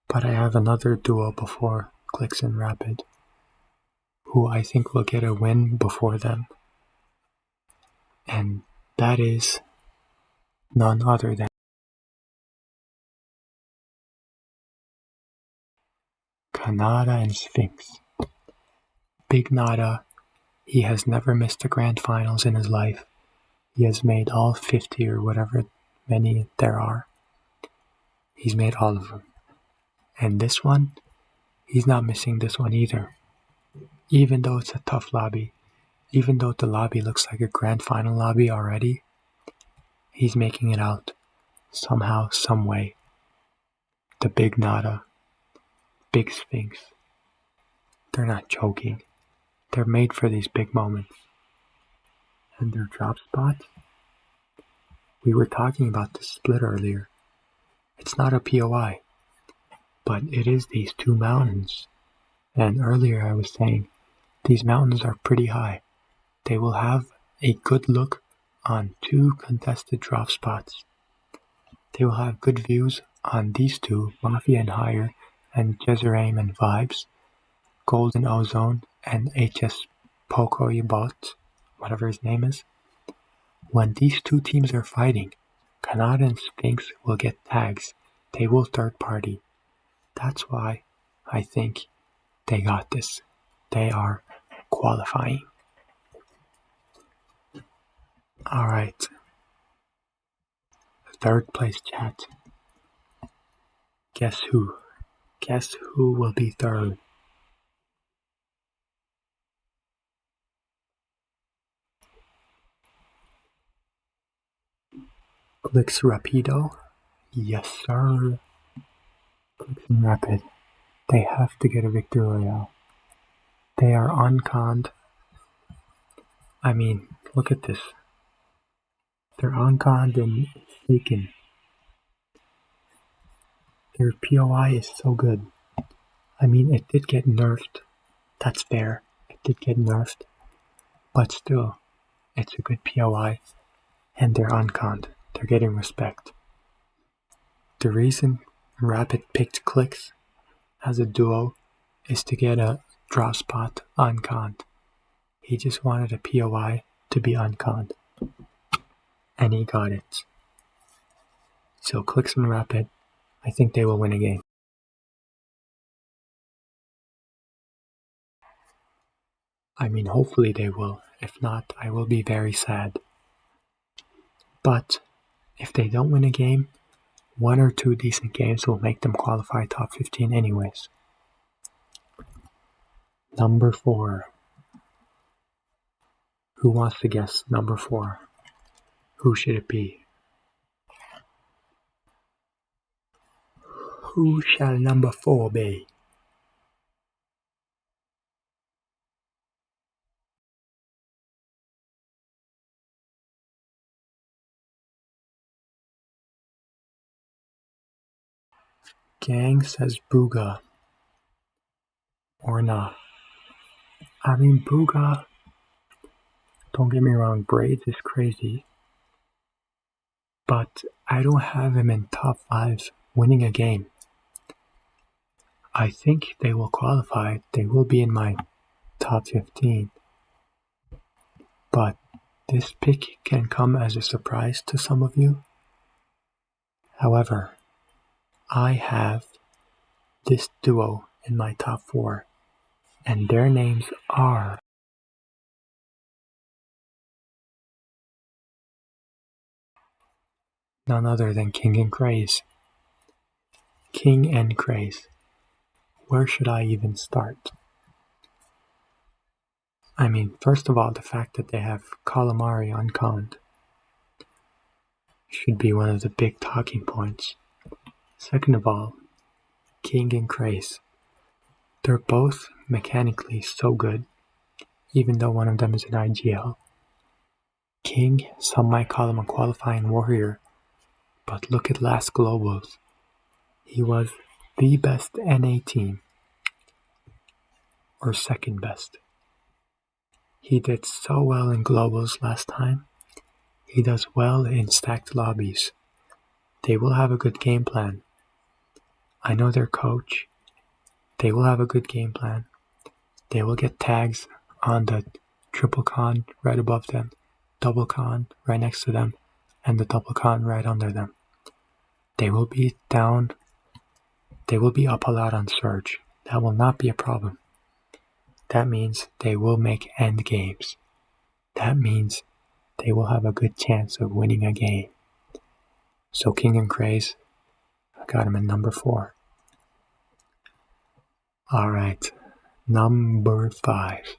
but I have another duo before Clicks and Rapid, who I think will get a win before them. And that is none other than Kanata and Sphinx. Big Nada, he has never missed the grand finals in his life. He has made all 50 or whatever many there are. He's made all of them. And this one, he's not missing this one either. Even though it's a tough lobby, even though the lobby looks like a grand final lobby already, he's making it out somehow, some way. The Big Nada, Big Sphinx, they're not joking. They're made for these big moments. And their drop spots? We were talking about the split earlier. It's not a POI, but it is these two mountains. And earlier I was saying, these mountains are pretty high. They will have a good look on two contested drop spots. They will have good views on these two, Mafia and Higher, and Jezeraim and Vibes, Golden Ozone, and HS Pokoyobot, whatever his name is. When these two teams are fighting, Kanata and Sphinx will get tags. They will third party. That's why I think they got this. They are qualifying. Alright. Third place chat. Guess who? Guess who will be third? Clicks Rapido? Yes, sir. Clicks and Rapid. They have to get a victory royale. They are unconned. I mean, look at this. They're unconned and shaken. Their POI is so good. I mean, it did get nerfed. That's fair. It did get nerfed. But still, it's a good POI. And they're unconned. They're getting respect. The reason Rapid picked Clicks as a duo is to get a drop spot unconned. He just wanted a POI to be unconned. And he got it. So Clicks and Rapid, I think they will win a game. I mean, hopefully they will. If not, I will be very sad. But if they don't win a game, 1 or 2 decent games will make them qualify top 15 anyways. Number 4. Who wants to guess number 4? Who should it be? Who shall number 4 be? Gang says Booga. Or not. I mean, Booga, don't get me wrong, Braids is crazy. But I don't have him in top 5 winning a game. I think they will qualify. They will be in my top 15. But this pick can come as a surprise to some of you. However, I have this duo in my top 4, and their names are none other than King and Craze. King and Craze. Where should I even start? I mean, first of all, the fact that they have Calamari unconned should be one of the big talking points. Second of all, King and Craze. They're both mechanically so good, even though one of them is an IGL. King, some might call him a qualifying warrior, but look at last Globals. He was the best NA team, or second best. He did so well in Globals last time. He does well in stacked lobbies. They will have a good game plan. I know their coach. They will have a good game plan. They will get tags on the triple con right above them, double con right next to them, and the double con right under them. They will be down. They will be up a lot on Surge. That will not be a problem. That means they will make end games. That means they will have a good chance of winning a game. So King and Craze, I got him in number 4. Alright, number 5.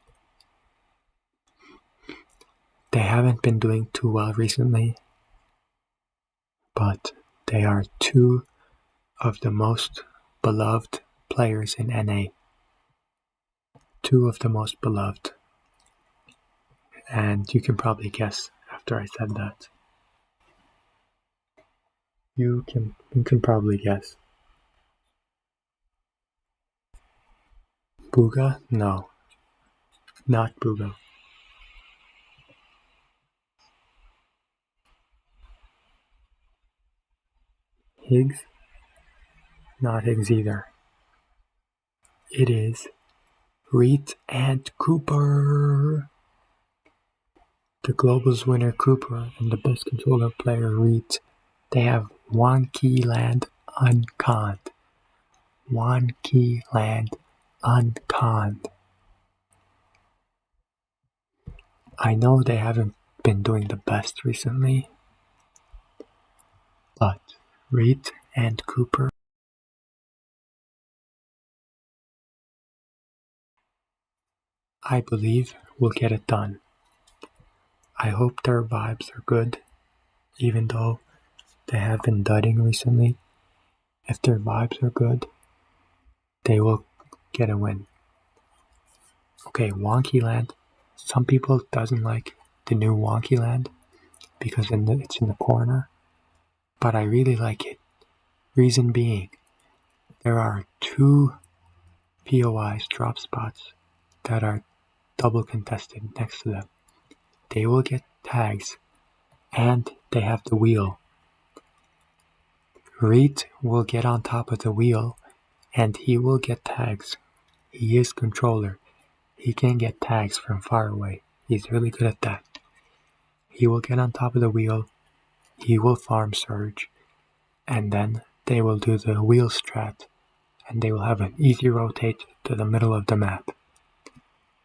They haven't been doing too well recently, but they are 2 of the most beloved players in NA. 2 of the most beloved. And you can probably guess after I said that. You can probably guess. Bugha? No. Not Bugha. Higgs? Not Higgs either. It is Reet and Cooper. The Globals winner Cooper and the best controller player Reet. They have Wonky Land unconned. Wonky Land unconned. I know they haven't been doing the best recently, but Reet and Cooper, I believe, will get it done. I hope their vibes are good, even though they have been dudding recently. If their vibes are good, they will get a win. Okay, Wonky Land. Some people doesn't like the new Wonky Land because it's in the corner, but I really like it. Reason being, there are 2 POIs drop spots that are double contested next to them. They will get tags, and they have the wheel. Reet will get on top of the wheel, and he will get tags. He is controller. He can get tags from far away. He's really good at that. He will get on top of the wheel. He will farm Surge, and then they will do the wheel strat, and they will have an easy rotate to the middle of the map.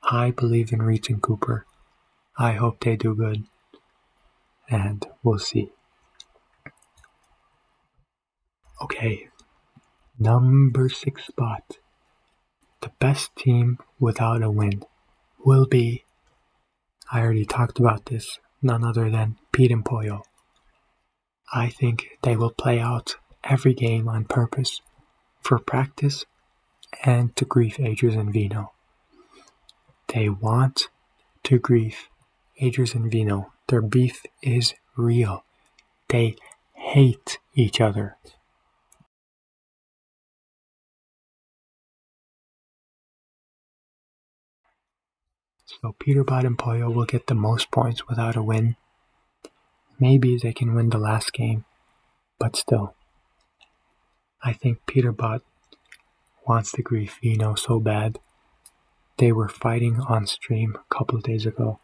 I believe in Reet and Cooper. I hope they do good, and we'll see. Okay, number 6 spot. The best team without a win will be, I already talked about this, none other than Pete and Pollo. I think they will play out every game on purpose for practice and to grief Agers and Vino. They want to grief Agers and Vino. Their beef is real. They hate each other. So Peterbot and Pollo will get the most points without a win. Maybe they can win the last game, but still. I think Peterbot wants to grief Vino so bad. They were fighting on stream a couple of days ago.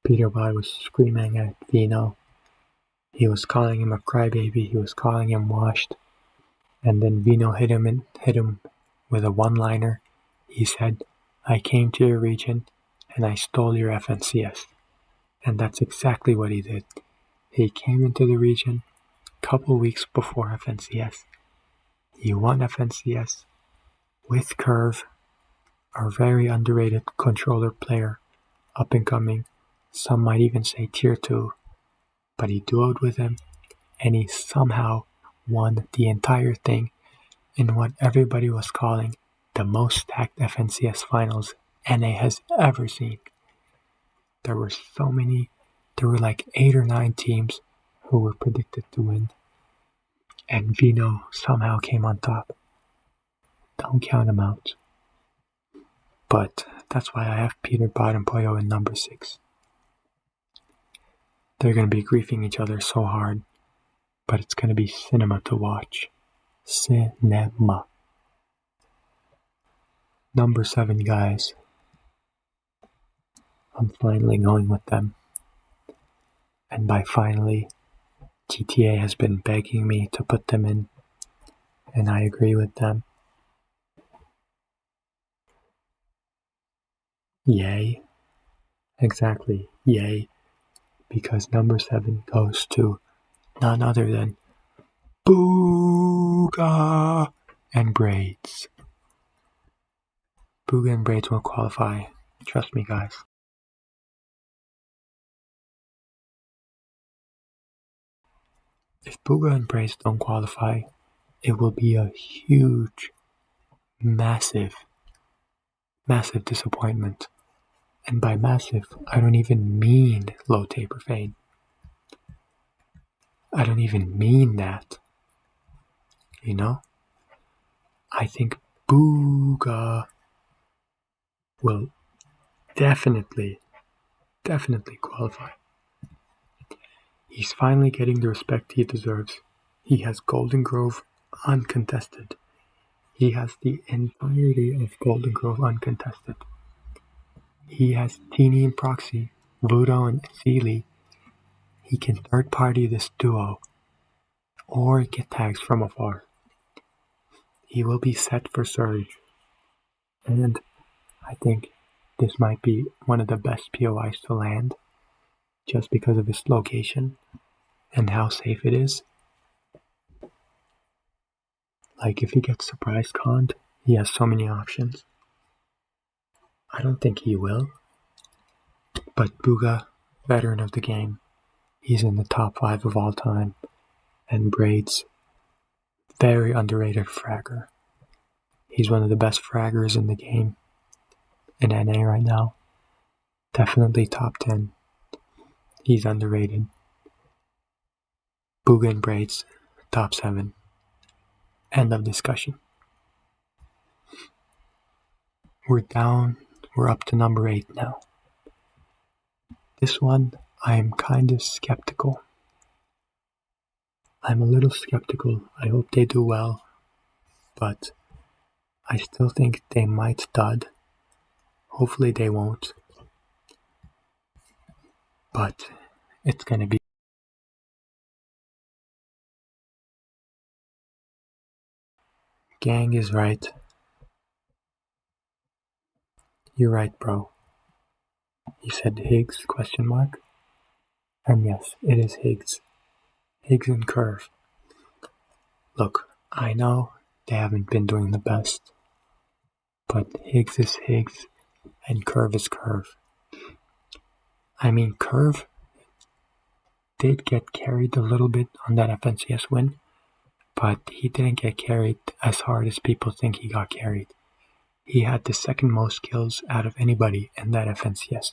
Peterbot was screaming at Vino. He was calling him a crybaby. He was calling him washed. And then Vino hit him with a one-liner. He said, "I came to your region and I stole your FNCS." And that's exactly what he did. He came into the region a couple weeks before FNCS. He won FNCS with Curve, a very underrated controller player, up and coming. Some might even say tier 2. But he duoed with him, and he somehow won the entire thing in what everybody was calling the most stacked FNCS finals NA has ever seen. There were like 8 or 9 teams who were predicted to win, and Vino somehow came on top. Don't count him out. But that's why I have Peterbot and Pollo in number 6. They're going to be griefing each other so hard, but it's going to be cinema to watch. Cinema. Number 7, guys. I'm finally going with them. And by finally, GTA has been begging me to put them in, and I agree with them. Yay. Exactly, yay. Because number 7 goes to none other than Booga and Braids. Booga and Braids will qualify. Trust me, guys. If Booga and Braids don't qualify, it will be a huge, massive disappointment. And by massive, I don't even mean low taper fade. I don't even mean that. You know? I think Booga will definitely qualify. He's finally getting the respect he deserves. He has Golden Grove uncontested. He has the entirety of Golden Grove uncontested. He has Teeny and Proxy, Voodoo and Sealy. He can third party this duo or get tags from afar. He will be set for Surge. And I think this might be one of the best POIs to land just because of its location and how safe it is. Like if he gets surprise conned, he has so many options. I don't think he will. But Booga, veteran of the game, he's in the top 5 of all time. And Braids, very underrated fragger. He's one of the best fraggers in the game. In NA right now. Definitely top 10. He's underrated. Booga and Braids, top 7. End of discussion. We're up to number 8 now. This one, I'm kind of skeptical. I'm a little skeptical. I hope they do well, but I still think they might dud. Hopefully they won't. But it's gonna be. Gang is right. You're right, bro. You said Higgs, question mark? And yes, it is Higgs. Higgs and Curve. Look, I know they haven't been doing the best, but Higgs is Higgs and Curve is Curve. I mean, Curve did get carried a little bit on that FNCS win, but he didn't get carried as hard as people think he got carried. He had the second most kills out of anybody in that FNCS,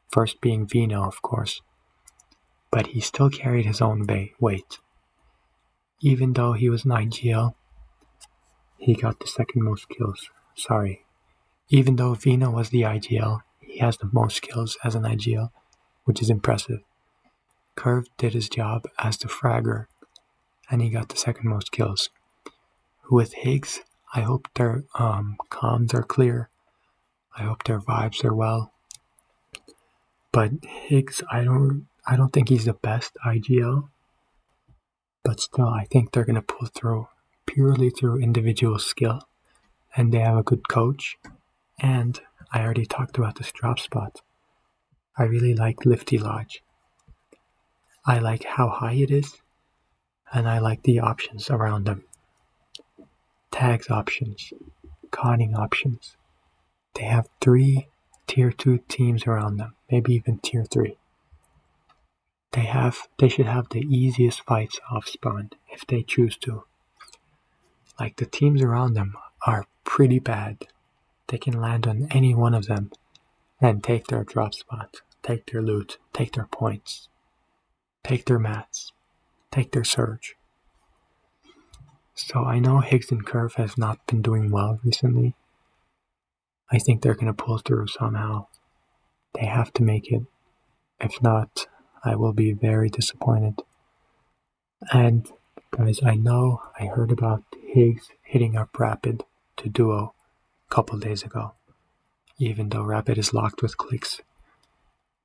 first being Vino, of course. But he still carried his own weight. Even though he was an IGL, he got the second most kills. Sorry. Even though Vino was the IGL, he has the most kills as an IGL, which is impressive. Curve did his job as the fragger, and he got the second most kills. With Higgs, I hope their comms are clear. I hope their vibes are well. But Higgs, I don't think he's the best IGL. But still, I think they're gonna pull through purely through individual skill. And they have a good coach. And I already talked about this drop spot. I really like Lifty Lodge. I like how high it is. And I like the options around them. Tags options. Conning options. They have 3 tier 2 teams around them. Maybe even tier 3. They should have the easiest fights off spawn if they choose to. Like the teams around them are pretty bad. They can land on any one of them and take their drop spot, take their loot, take their points, take their mats, take their surge. So I know Higgs and Curve has not been doing well recently. I think they're going to pull through somehow. They have to make it. If not, I will be very disappointed. And guys, I know I heard about Higgs hitting up Rapid to duo a couple days ago, even though Rapid is locked with clicks.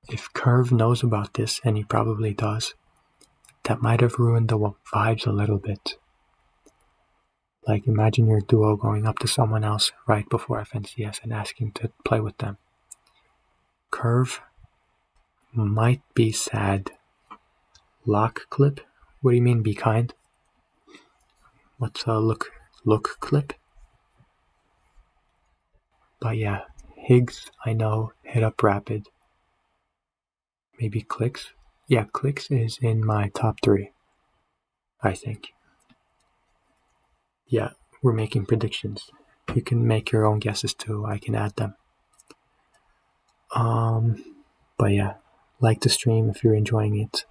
If Curve knows about this, and he probably does, that might have ruined the vibes a little bit. Like, imagine your duo going up to someone else right before FNCS and asking to play with them. Curve might be sad. Lock clip? What do you mean, be kind? What's a look clip? But yeah, Higgs, I know, hit up Rapid. Maybe Clicks? Yeah, Clicks is in my top 3, I think. Yeah, we're making predictions. You can make your own guesses too, I can add them. But yeah, like the stream if you're enjoying it.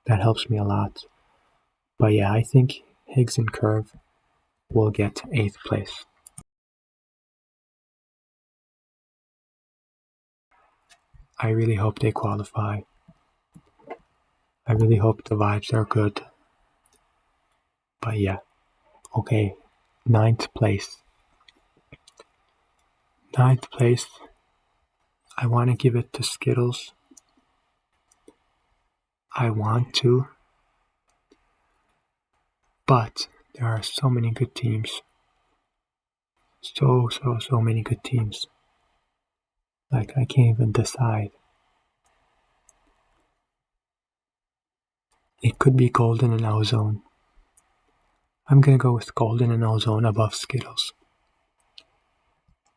That helps me a lot. But yeah, I think Higgs and Curve will get 8th place. I really hope they qualify. I really hope the vibes are good. But yeah, okay, 9th place. 9th place, I want to give it to Skittles. I want to. But there are so many good teams. So many good teams. Like, I can't even decide. It could be Golden and Ozone. I'm gonna go with Golden and Ozone above Skittles.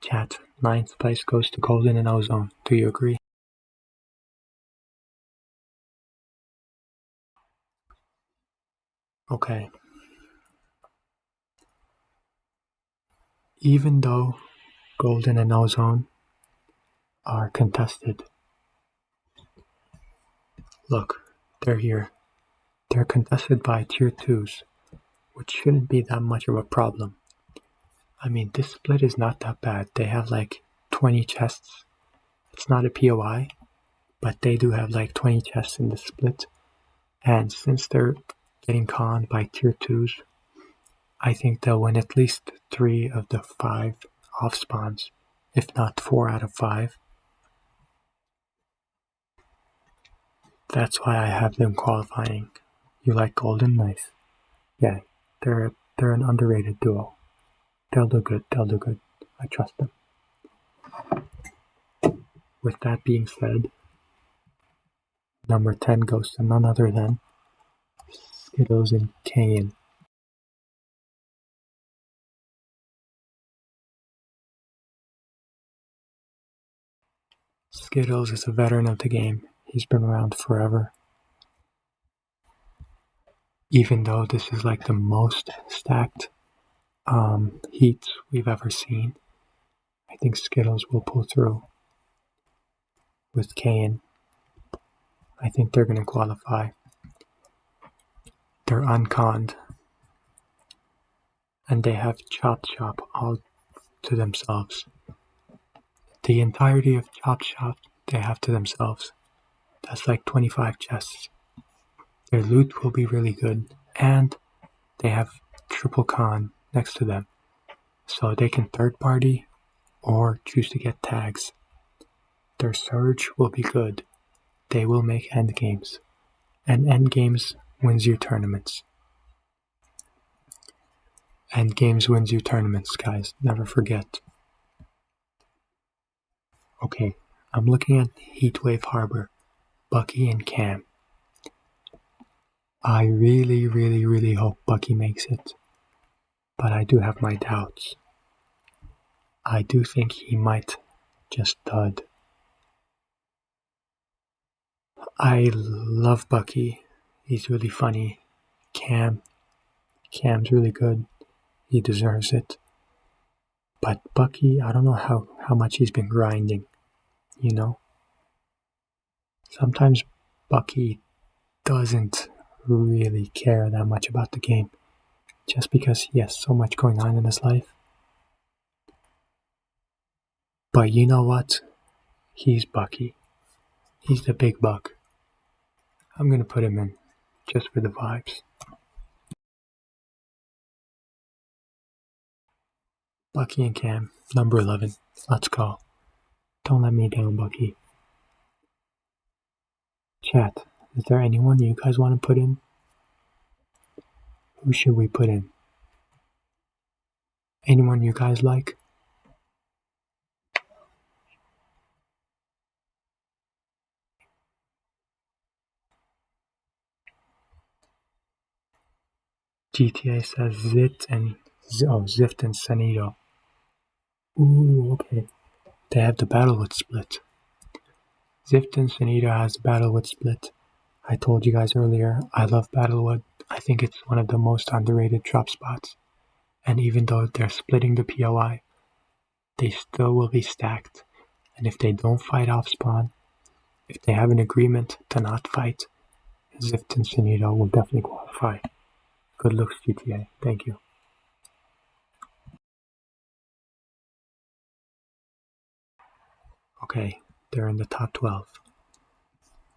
Chat, 9th place goes to Golden and Ozone. Do you agree? Okay. Even though Golden and Ozone are contested, look, they're here. They're contested by tier 2s, which shouldn't be that much of a problem. I mean, this split is not that bad. They have like 20 chests. It's not a POI, but they do have like 20 chests in the split. And since they're getting conned by tier 2s, I think they'll win at least 3 of the 5 off spawns, if not 4 out of 5. That's why I have them qualifying. You like Golden? Nice. Yeah, they're an underrated duo. They'll do good. I trust them. With that being said, number 10 goes to none other than Skittles and Kayan. Skittles is a veteran of the game. He's been around forever. Even though this is like the most stacked heats we've ever seen, I think Skittles will pull through. With Kayan, I think they're going to qualify. They're unconned. And they have Chop Shop all to themselves. The entirety of Chop Shop they have to themselves. That's like 25 chests. Their loot will be really good. And they have Triple Con next to them. So they can third party or choose to get tags. Their Surge will be good. They will make endgames. And endgames wins you tournaments. Endgames wins you tournaments, guys. Never forget. Okay, I'm looking at Heatwave Harbor, Bucky and Cam. I really hope Bucky makes it. But I do have my doubts. I do think he might just dud. I love Bucky. He's really funny. Cam's really good. He deserves it. But Bucky, I don't know how much he's been grinding, you know? Sometimes Bucky doesn't really care that much about the game, just because he has so much going on in his life. But you know what? He's Bucky. He's the big buck. I'm gonna put him in, just for the vibes. Bucky and Cam, number 11. Let's go. Don't let me down, Bucky. Chat, is there anyone you guys want to put in? Who should we put in? Anyone you guys like? GTA says Zift and Sanito. Ooh, okay. They have the Battlewood split. Zift and Sanito has the Battlewood split. I told you guys earlier, I love Battlewood. I think it's one of the most underrated drop spots. And even though they're splitting the POI, they still will be stacked. And if they don't fight off spawn, if they have an agreement to not fight, Zift and Sanito will definitely qualify. Good looks, GTA. Thank you. Okay, they're in the top 12.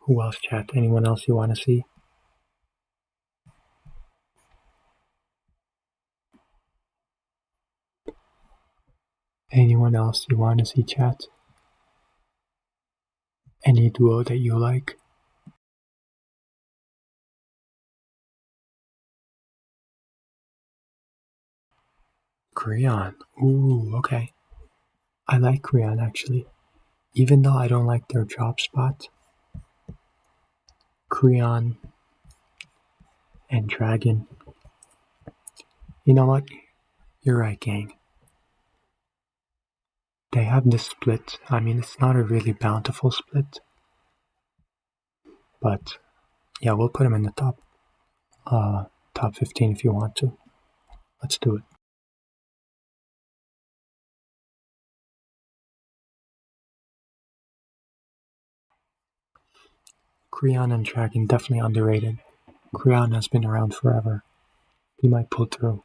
Who else, chat? Anyone else you want to see? Anyone else you want to see, chat? Any duo that you like? Creon. Ooh, okay. I like Creon actually. Even though I don't like their drop spot, Creon and Dragon. You know what? You're right, gang. They have this split. I mean, it's not a really bountiful split. But, yeah, we'll put them in the top 15 if you want to. Let's do it. Creon and Dragon, definitely underrated. Creon has been around forever. He might pull through.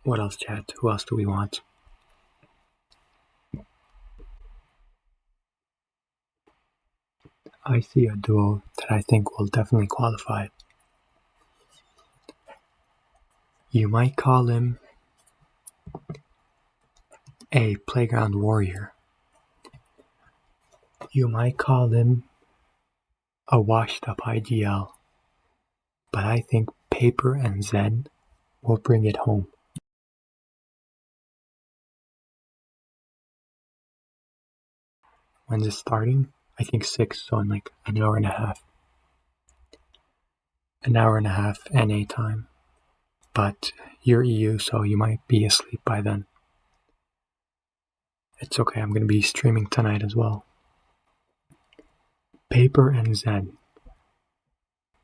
What else, chat? Who else do we want? I see a duo that I think will definitely qualify. You might call him a playground warrior. You might call him a washed up IGL. But I think Paper and Zen will bring it home. When's it starting? I think 6, so in like an hour and a half. An hour and a half NA time. But you're EU, so you might be asleep by then. It's okay, I'm going to be streaming tonight as well. Paper and Zen.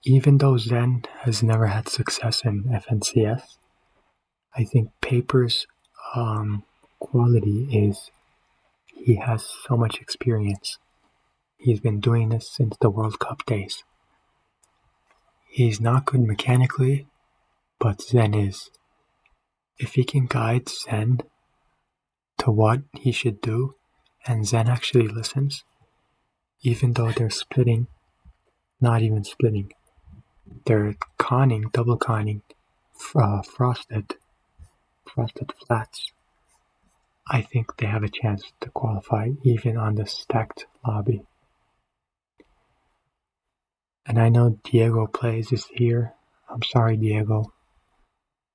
Even though Zen has never had success in FNCS, I think Paper's quality is he has so much experience. He's been doing this since the World Cup days. He's not good mechanically, but Zen is. If he can guide Zen to what he should do, and Zen actually listens, even though they're splitting, not even splitting, they're conning, double conning, frosted flats. I think they have a chance to qualify even on the stacked lobby. And I know Diego Plays is here. I'm sorry, Diego,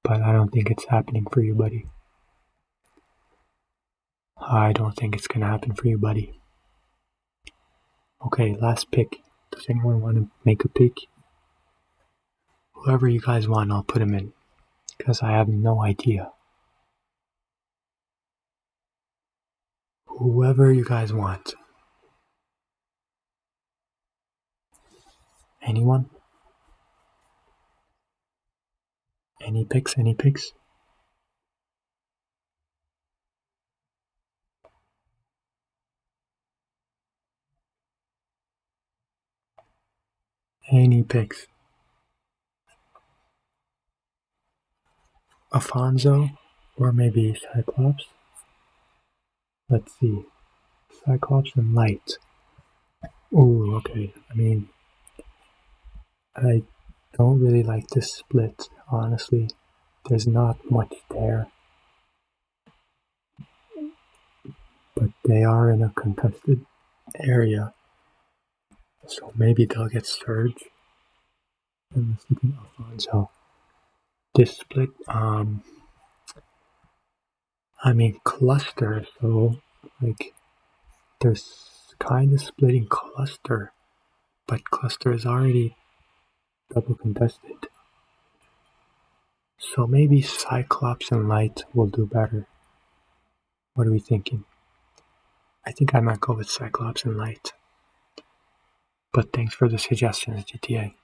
but I don't think it's happening for you, buddy. I don't think it's gonna happen for you, buddy. Okay, last pick. Does anyone want to make a pick? Whoever you guys want, I'll put him in. Because I have no idea. Whoever you guys want. Anyone? Any picks? Any picks? Any picks? Afonso? Or maybe Cyclops? Let's see. Cyclops and Light. Ooh, okay. I mean, I don't really like this split, honestly. There's not much there, but they are in a contested area, so maybe they'll get Surge and the sleeping Alfonso. This split, I mean cluster, so like there's kind of splitting cluster, but cluster is already double contested. So maybe Cyclops and Light will do better. What are we thinking? I think I might go with Cyclops and Light. But thanks for the suggestions, GTA.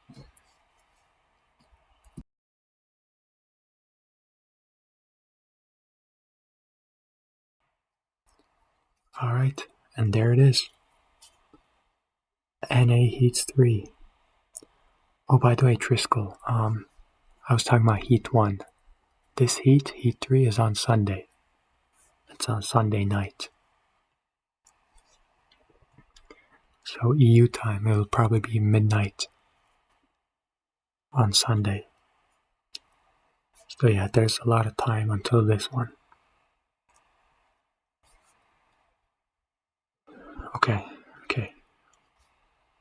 Alright, and there it is. NA Heats 3. Oh, by the way, Triskel, I was talking about Heat 1. This Heat 3, is on Sunday. It's on Sunday night. So EU time, it'll probably be midnight on Sunday. So yeah, there's a lot of time until this one. Okay.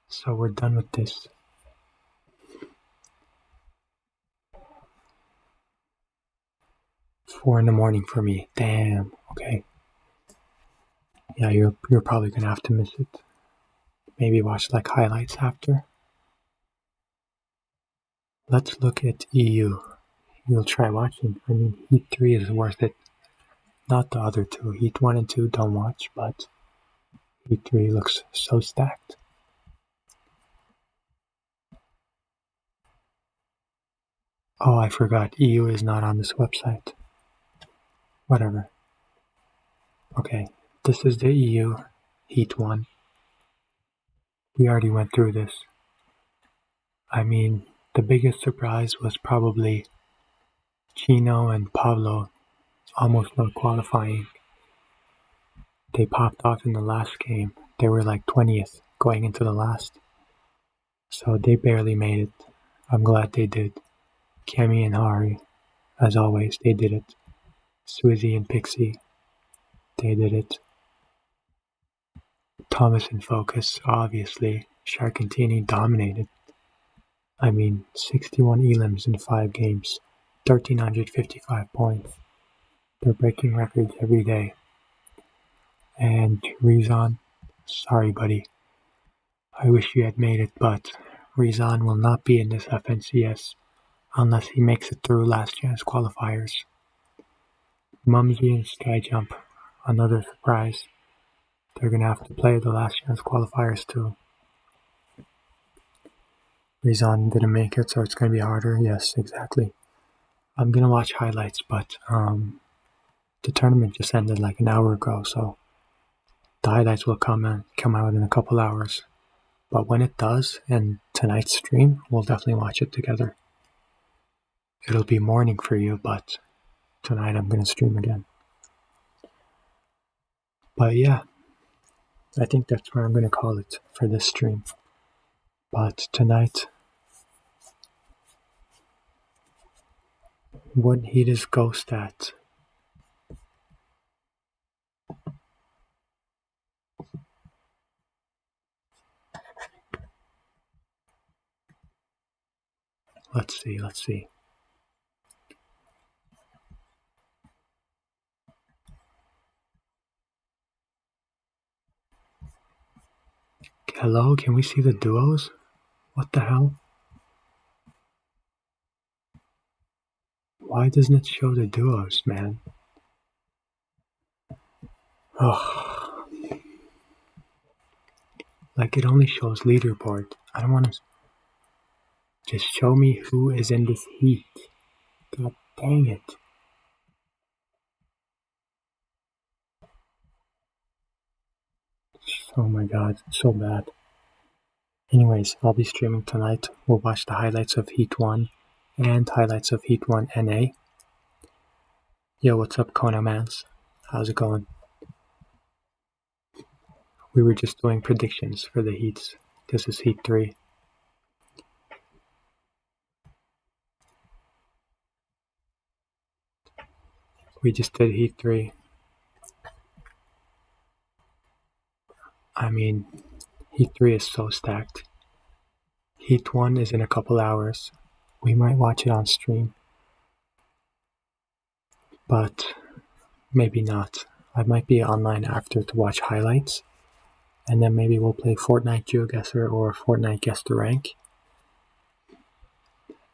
So we're done with this. 4 in the morning for me. Damn. Okay. Yeah, you're probably gonna have to miss it. Maybe watch like highlights after. Let's look at EU. You'll try watching. I mean, Heat 3 is worth it. Not the other two. Heat 1 and 2 don't watch, but Heat 3 looks so stacked. Oh, I forgot. EU is not on this website. Whatever. Okay, this is the EU Heat 1. We already went through this. I mean, the biggest surprise was probably Chino and Pablo almost not qualifying. They popped off in the last game. They were like 20th going into the last. So they barely made it. I'm glad they did. Kemi and Hari, as always, they did it. Swizzy and Pixie, they did it. Thomas and Focus, obviously. Sharkantini dominated. I mean, 61 elims in 5 games, 1,355 points. They're breaking records every day. And Rizan, sorry buddy. I wish you had made it, but Rizan will not be in this FNCS unless he makes it through last chance qualifiers. Mumsy and Skyjump, another surprise. They're gonna have to play the last chance qualifiers too. Rizan didn't make it, so it's gonna be harder. Yes, exactly. I'm gonna watch highlights, but the tournament just ended like an hour ago, so the highlights will come out in a couple hours. But when it does, and tonight's stream, we'll definitely watch it together. It'll be morning for you, but tonight I'm gonna stream again. But yeah, I think that's where I'm gonna call it for this stream. But tonight, what heat is Ghost at? Let's see. Hello, can we see the duos? What the hell? Why doesn't it show the duos, man? Oh. Like, it only shows leaderboard. I don't want to... Just show me who is in this heat. God dang it. Oh my god, it's so bad. Anyways, I'll be streaming tonight. We'll watch the highlights of Heat 1 and highlights of Heat 1 NA. Yo, what's up, Konamans? How's it going? We were just doing predictions for the Heats. This is Heat 3. We just did Heat 3. I mean, Heat 3 is so stacked. Heat 1 is in a couple hours. We might watch it on stream. But maybe not. I might be online after to watch highlights. And then maybe we'll play Fortnite GeoGuessr or Fortnite Guess the Rank.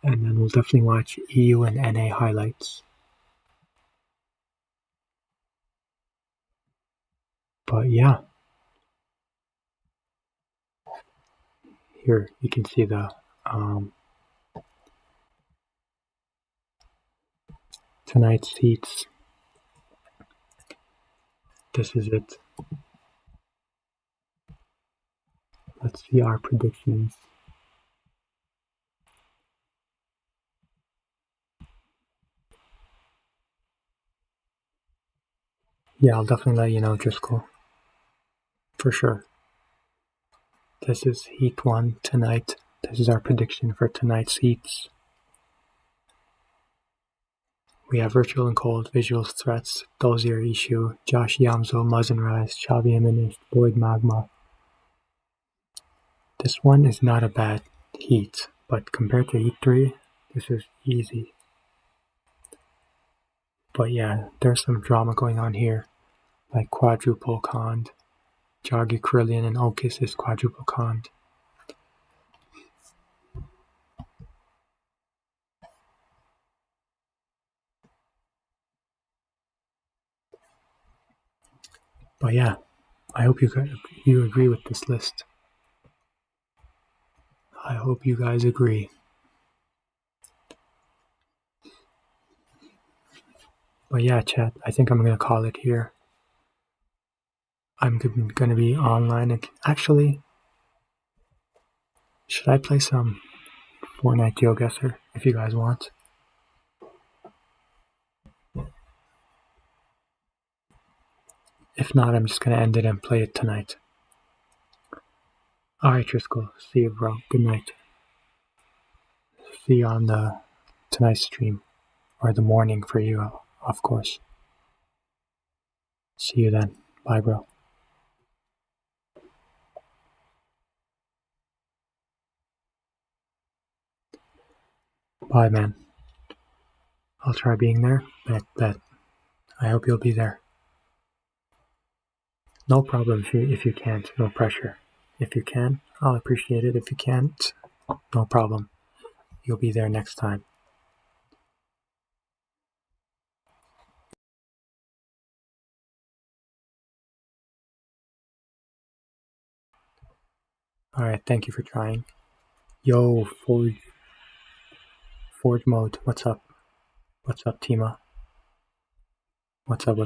And then we'll definitely watch EU and NA highlights. But yeah. Here you can see the tonight's heats. This is it. Let's see our predictions. Yeah, I'll definitely let you know, Driscoll. For sure. This is Heat 1 tonight. This is our prediction for tonight's heats. We have Virtual and Cold, Visuals Threats, Dozier Issue, Josh Yamzo, Muzzenrise, Xavi Jimenez, Boyd Magma. This one is not a bad heat, but compared to Heat 3, this is easy. But yeah, there's some drama going on here, like quadruple conned. Jargi Krillian and Okis is quadruple conned. But yeah, I hope you agree with this list. I hope you guys agree. But yeah, chat, I think I'm going to call it here. I'm going to be online. Actually, should I play some Fortnite GeoGuessr if you guys want? If not, I'm just going to end it and play it tonight. Alright, Driscoll. See you, bro. Good night. See you on the tonight's stream. Or the morning for you, of course. See you then. Bye, bro. Bye, man. I'll try being there. Bet. I hope you'll be there. No problem if you can't. No pressure. If you can, I'll appreciate it. If you can't, no problem. You'll be there next time. Alright, thank you for trying. Yo, Forge Mode, what's up? What's up, Tima? What's up?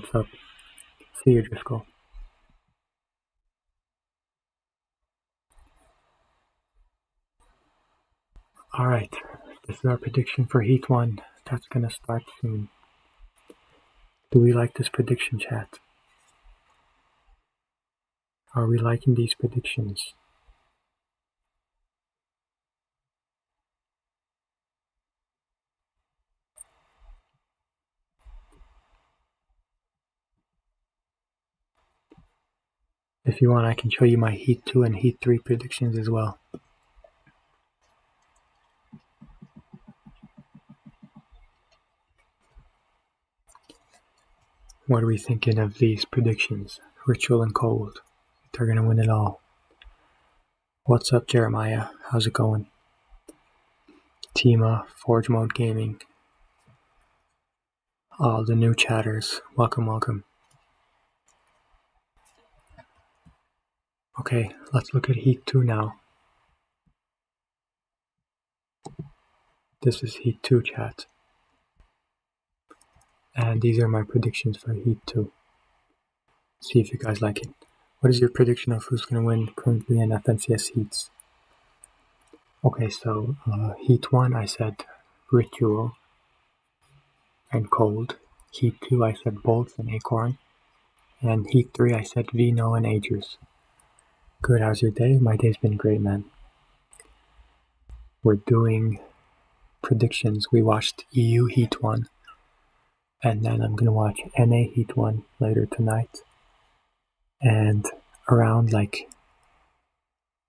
See you, Driscoll. Alright, this is our prediction for Heat 1. That's gonna start soon. Do we like this prediction, chat? Are we liking these predictions? If you want, I can show you my Heat 2 and Heat 3 predictions as well. What are we thinking of these predictions? Ritual and Cold. They're gonna win it all. What's up, Jeremiah? How's it going? Tima, Forge Mode Gaming. All the new chatters. Welcome. Okay, let's look at Heat 2 now. This is Heat 2, chat. And these are my predictions for Heat 2. See if you guys like it. What is your prediction of who's going to win currently in FNCS Heats? Okay, so Heat 1 I said Ritual and Cold. Heat 2 I said Bolts and Acorn. And Heat 3 I said Vino and Agers. Good, how's your day? My day's been great, man. We're doing predictions. We watched EU Heat 1. and then I'm gonna watch NA Heat 1 later tonight. And around like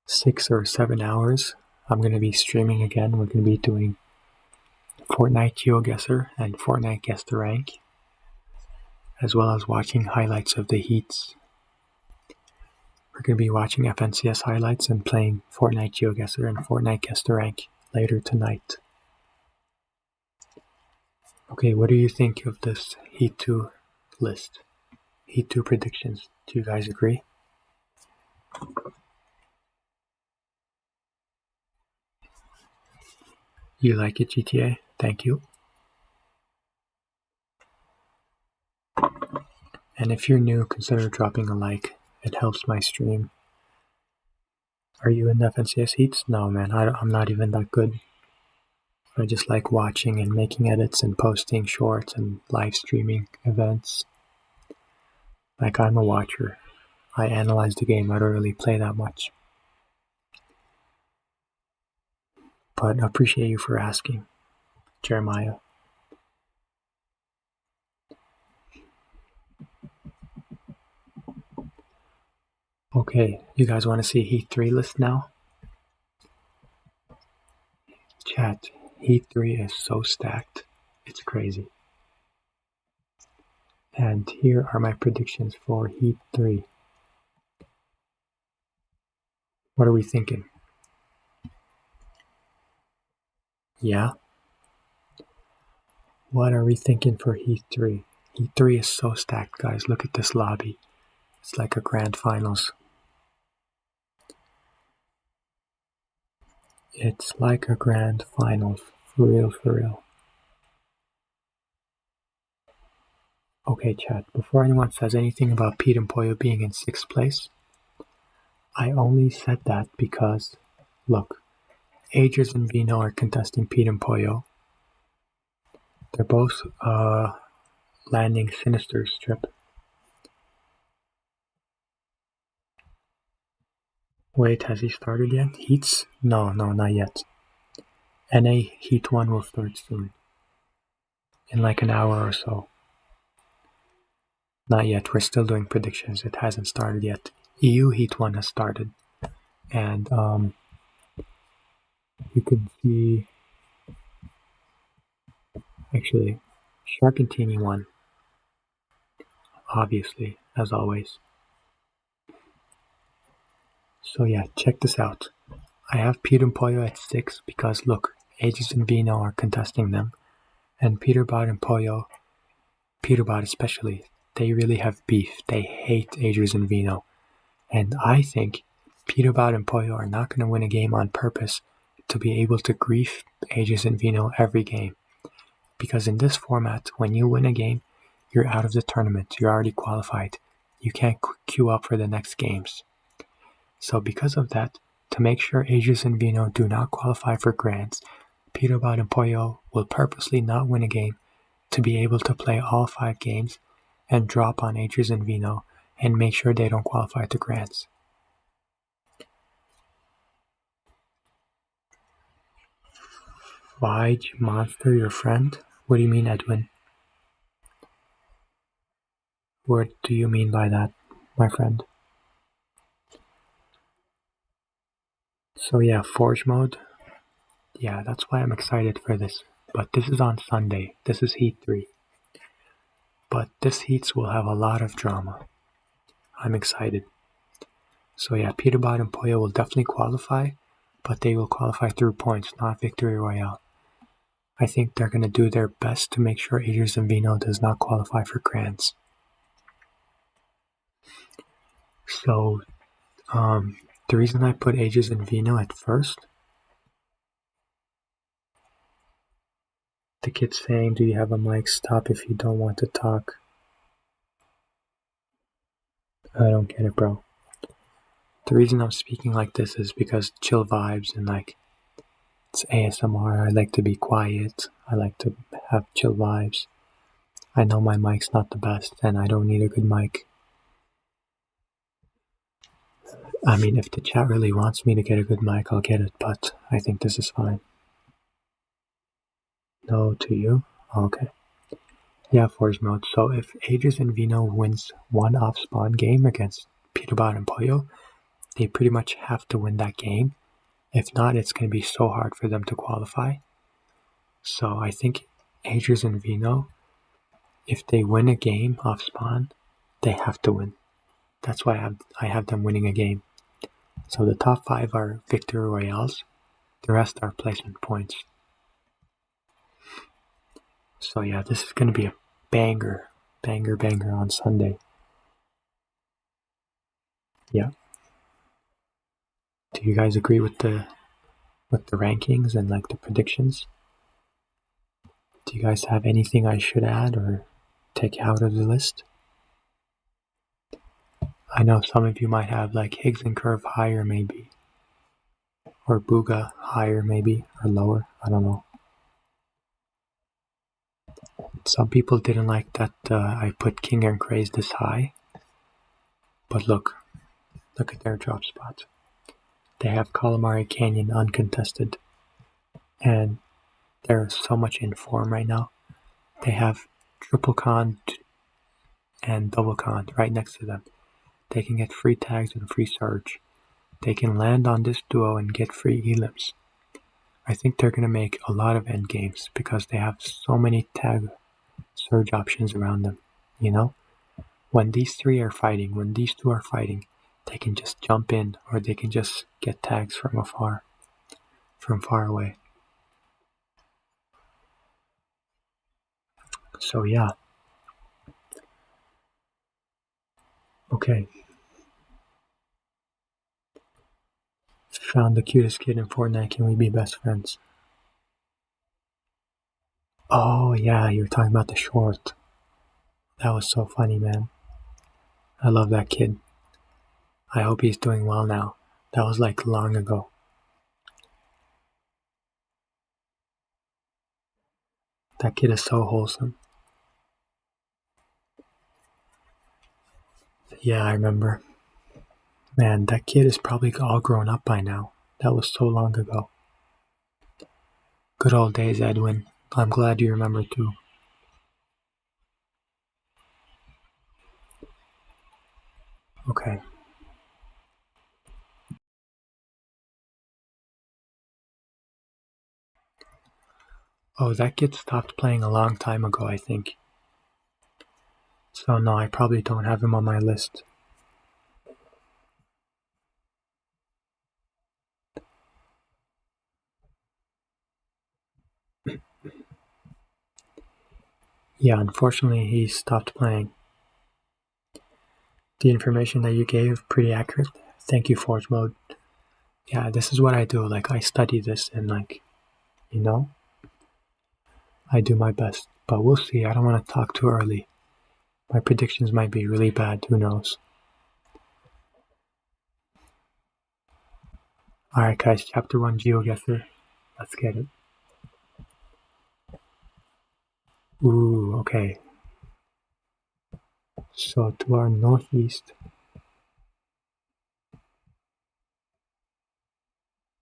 6 or 7 hours, I'm gonna be streaming again. We're gonna be doing Fortnite GeoGuessr and Fortnite Guess the Rank, as well as watching highlights of the heats. We're going to be watching FNCS highlights and playing Fortnite GeoGuessr and Fortnite Guess the Rank later tonight. Okay, what do you think of this Heat 2 list? Heat 2 predictions. Do you guys agree? You like it, GTA? Thank you. And if you're new, consider dropping a like. It helps my stream. Are you in the FNCS heats? No, man, I'm not even that good. I just like watching and making edits and posting shorts and live streaming events. Like, I'm a watcher. I analyze the game. I don't really play that much. But I appreciate you for asking, Jeremiah. Okay, you guys want to see Heat 3 list now? Chat, Heat 3 is so stacked. It's crazy. And here are my predictions for Heat 3. What are we thinking? Yeah? What are we thinking for Heat 3? Heat 3 is so stacked, guys. Look at this lobby. It's like a grand finals. It's like a grand finals. For real, for real. Okay, chat, before anyone says anything about Pete and Pollo being in 6th place, I only said that because, look, Aegis and Vino are contesting Pete and Pollo. They're both landing Sinister Strip. Wait, has he started yet? Heats? No, not yet. NA Heat 1 will start soon. In like an hour or so. Not yet, we're still doing predictions. It hasn't started yet. EU Heat 1 has started. And you can see, actually, Sharkantini won. Obviously, as always. So yeah, check this out. I have Pete and Pollo at 6 because look, Aegis and Vino are contesting them. And Peterbot and Pollo, Peterbot especially, they really have beef. They hate Aegis and Vino. And I think Peterbot and Pollo are not going to win a game on purpose to be able to grief Aegis and Vino every game. Because in this format, when you win a game, you're out of the tournament. You're already qualified. You can't queue up for the next games. So because of that, to make sure Aegis and Vino do not qualify for Grands, Peterbot and Pollo will purposely not win a game to be able to play all 5 games and drop on Aegis and Vino and make sure they don't qualify to Grands. Vige Monster, your friend? What do you mean, Edwin? What do you mean by that, my friend? So yeah, Forge mode. Yeah, that's why I'm excited for this. But this is on Sunday. This is Heat 3. But this Heats will have a lot of drama. I'm excited. So yeah, Peterbot and Pollo will definitely qualify, but they will qualify through points, not Victory Royale. I think they're going to do their best to make sure Aegis and Vino does not qualify for Grands. So, the reason I put Aegis and Vino at first, the kid's saying, do you have a mic? Stop if you don't want to talk. I don't get it, bro. The reason I'm speaking like this is because chill vibes and like, it's ASMR. I like to be quiet. I like to have chill vibes. I know my mic's not the best and I don't need a good mic. I mean, if the chat really wants me to get a good mic, I'll get it, but I think this is fine. No to you? Okay. Yeah, Forge Mode. So if Aegis and Vino wins one off-spawn game against Peterbot and Pollo, they pretty much have to win that game. If not, it's going to be so hard for them to qualify. So I think Aegis and Vino, if they win a game off-spawn, they have to win. That's why I have them winning a game. So the top 5 are Victory Royales. The rest are placement points. So yeah, this is going to be a banger on Sunday. Yeah. Do you guys agree with the rankings and like the predictions? Do you guys have anything I should add or take out of the list? I know some of you might have like Higgs and Curve higher maybe, or Bugha higher maybe, or lower. I don't know. Some people didn't like that I put King and Craze this high, but look at their drop spots. They have Calamari Canyon uncontested, and they're so much in form right now. They have Triple Con and Double Con right next to them. They can get free tags and free surge. They can land on this duo and get free elims. I think they're going to make a lot of end games because they have so many tag surge options around them. You know, when these three are fighting, when these two are fighting, they can just jump in or they can just get tags from far away. So yeah. Okay. Found the cutest kid in Fortnite. Can we be best friends? Oh yeah, you were talking about the short. That was so funny, man. I love that kid. I hope he's doing well now. That was like long ago. That kid is so wholesome. Yeah, I remember. Man, that kid is probably all grown up by now. That was so long ago. Good old days, Edwin. I'm glad you remember too. Okay. Oh, that kid stopped playing a long time ago, I think. So no, I probably don't have him on my list. Yeah, unfortunately he stopped playing. The information that you gave, pretty accurate. Thank you, Forge Mode. Yeah, this is what I do. Like, I study this and, like, you know, I do my best. But we'll see. I don't want to talk too early. My predictions might be really bad. Who knows? Alright, guys, Chapter 1 GeoGuessr. Let's get it. Ooh, okay. So, to our northeast,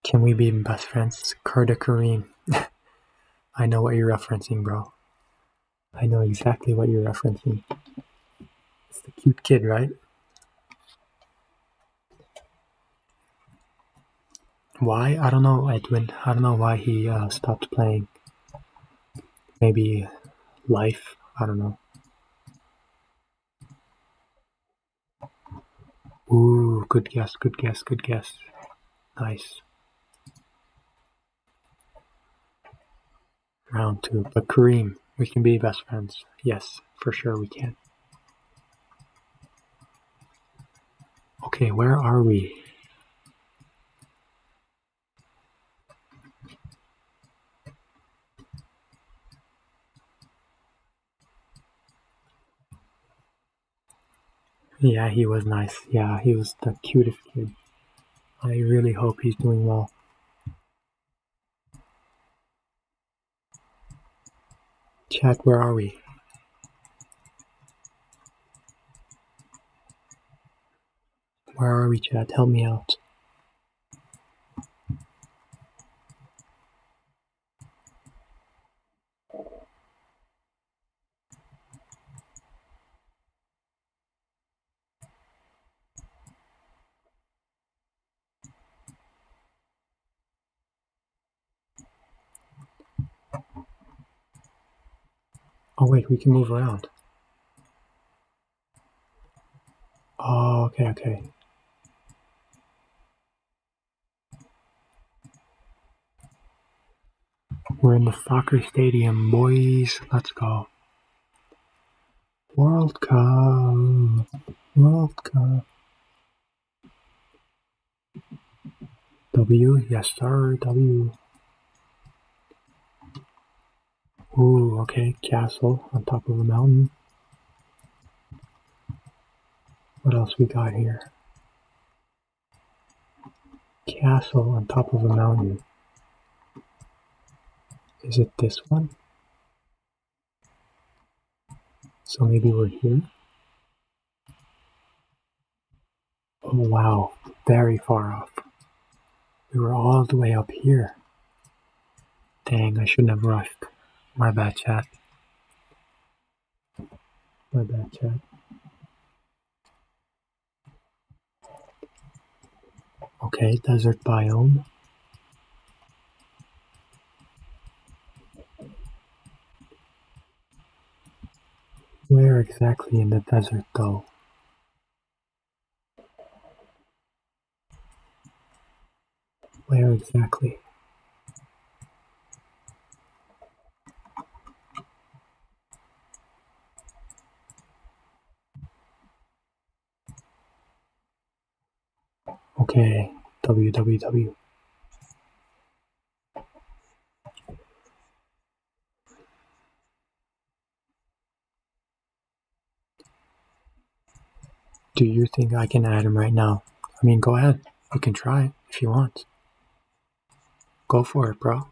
can we be best friends? Kurda Kareem. I know what you're referencing, bro. I know exactly what you're referencing. It's the cute kid, right? Why? I don't know, Edwin. I don't know why he stopped playing. Maybe life? I don't know. Ooh, good guess, good guess, good guess. Nice. Round 2. But Kareem, we can be best friends. Yes, for sure we can. Okay, where are we? Yeah, he was nice. Yeah, he was the cutest kid. I really hope he's doing well. Chat, where are we? Where are we, chat? Help me out. Oh wait, we can move around. Oh, okay. We're in the soccer stadium, boys. Let's go. World Cup. World Cup. W, yes sir, W. Ooh, okay, castle on top of a mountain. What else we got here? Castle on top of a mountain. Is it this one? So maybe we're here? Oh wow, very far off. We were all the way up here. Dang, I shouldn't have rushed. My bad, chat. My bad, chat. Okay, desert biome. Where exactly in the desert though? Where exactly? Okay, www. Do you think I can add him right now? I mean, go ahead. You can try if you want. Go for it, bro.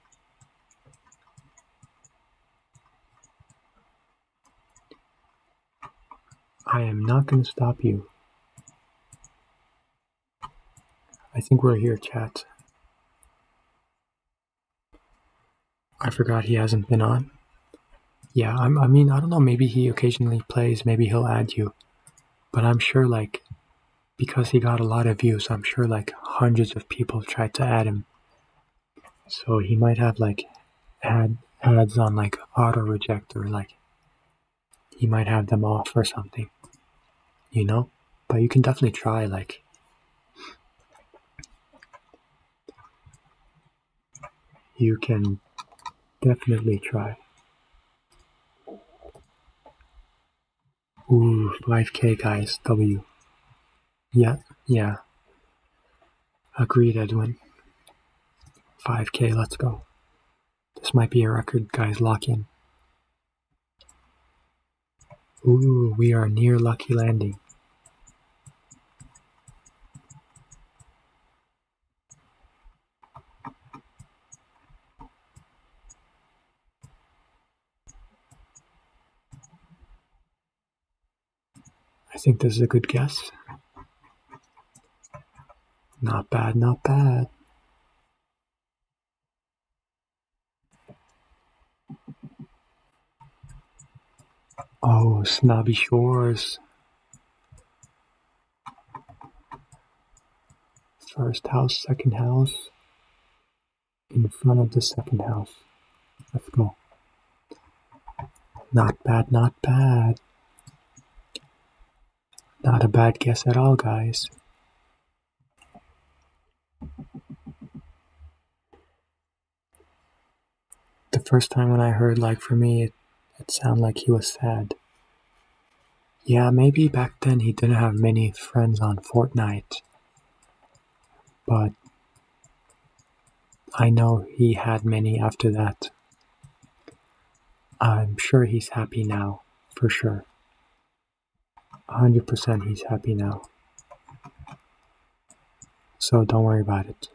I am not gonna stop you. I think we're here, chat. I forgot he hasn't been on. Yeah, I mean, I don't know, maybe he occasionally plays, maybe he'll add you. But I'm sure, like, because he got a lot of views, I'm sure, like, hundreds of people tried to add him. So he might have, like, ads on, like, auto reject, or, like, he might have them off or something, you know? But you can definitely try, like, you can definitely try. Ooh, 5K, guys, W. Yeah. Agreed, Edwin. 5K, let's go. This might be a record, guys, lock in. Ooh, we are near Lucky Landing. I think this is a good guess. Not bad, not bad. Oh, Snobby Shores. First house, second house. In front of the second house. Let's go. Not bad, not bad. Not a bad guess at all, guys. The first time when I heard, like, for me, it sounded like he was sad. Yeah, maybe back then he didn't have many friends on Fortnite. But I know he had many after that. I'm sure he's happy now, for sure. 100% he's happy now. So don't worry about it.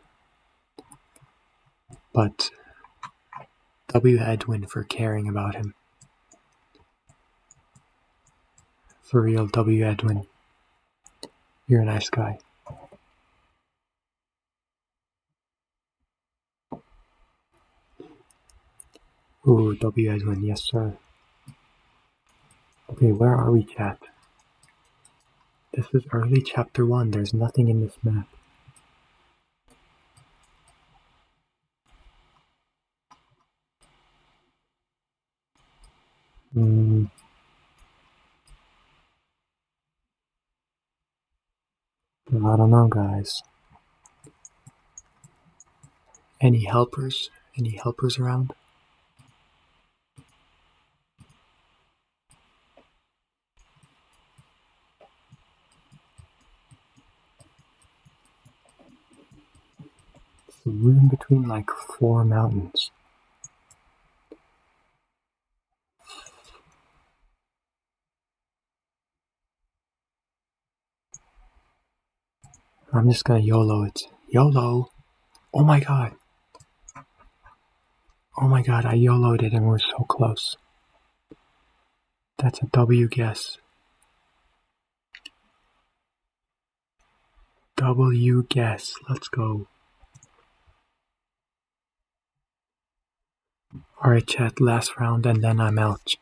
But W. Edwin for caring about him. For real, W. Edwin. You're a nice guy. Ooh, W. Edwin, yes sir. Okay, where are we, chat? This is early chapter 1. There's nothing in this map. I don't know, guys. Any helpers? Any helpers around? We're in between like 4 mountains. I'm just gonna YOLO it. YOLO! Oh my god! Oh my god, I YOLO'd it and we're so close. That's a W guess. W guess. Let's go. Alright, chat, last round and then I'm out.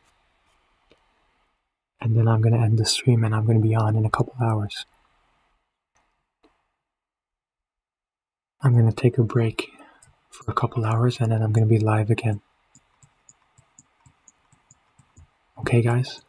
And then I'm gonna end the stream and I'm gonna be on in a couple hours. I'm gonna take a break for a couple hours and then I'm gonna be live again. Okay, guys?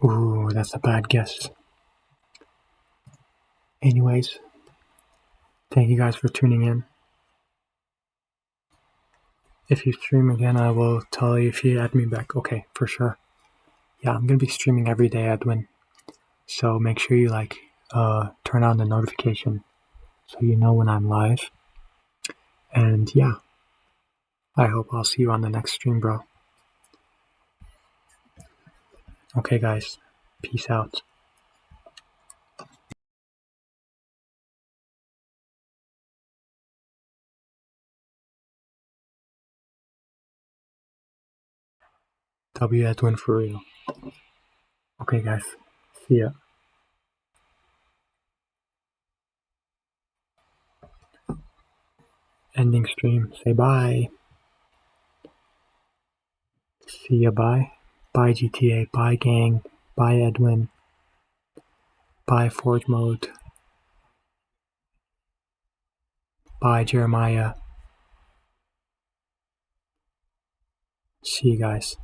Ooh, that's a bad guess. Anyways, thank you guys for tuning in. If you stream again, I will tell you if you add me back. Okay, for sure. Yeah, I'm gonna be streaming every day, Edwin. So make sure you turn on the notification so you know when I'm live. And yeah, I hope I'll see you on the next stream, bro. Okay, guys. Peace out. W Edwin for real. Okay, guys. See ya. Ending stream. Say bye. See ya. Bye. Bye, GTA. Bye, gang. Bye, Edwin. Bye, Forge Mode. Bye, Jeremiah. See you guys.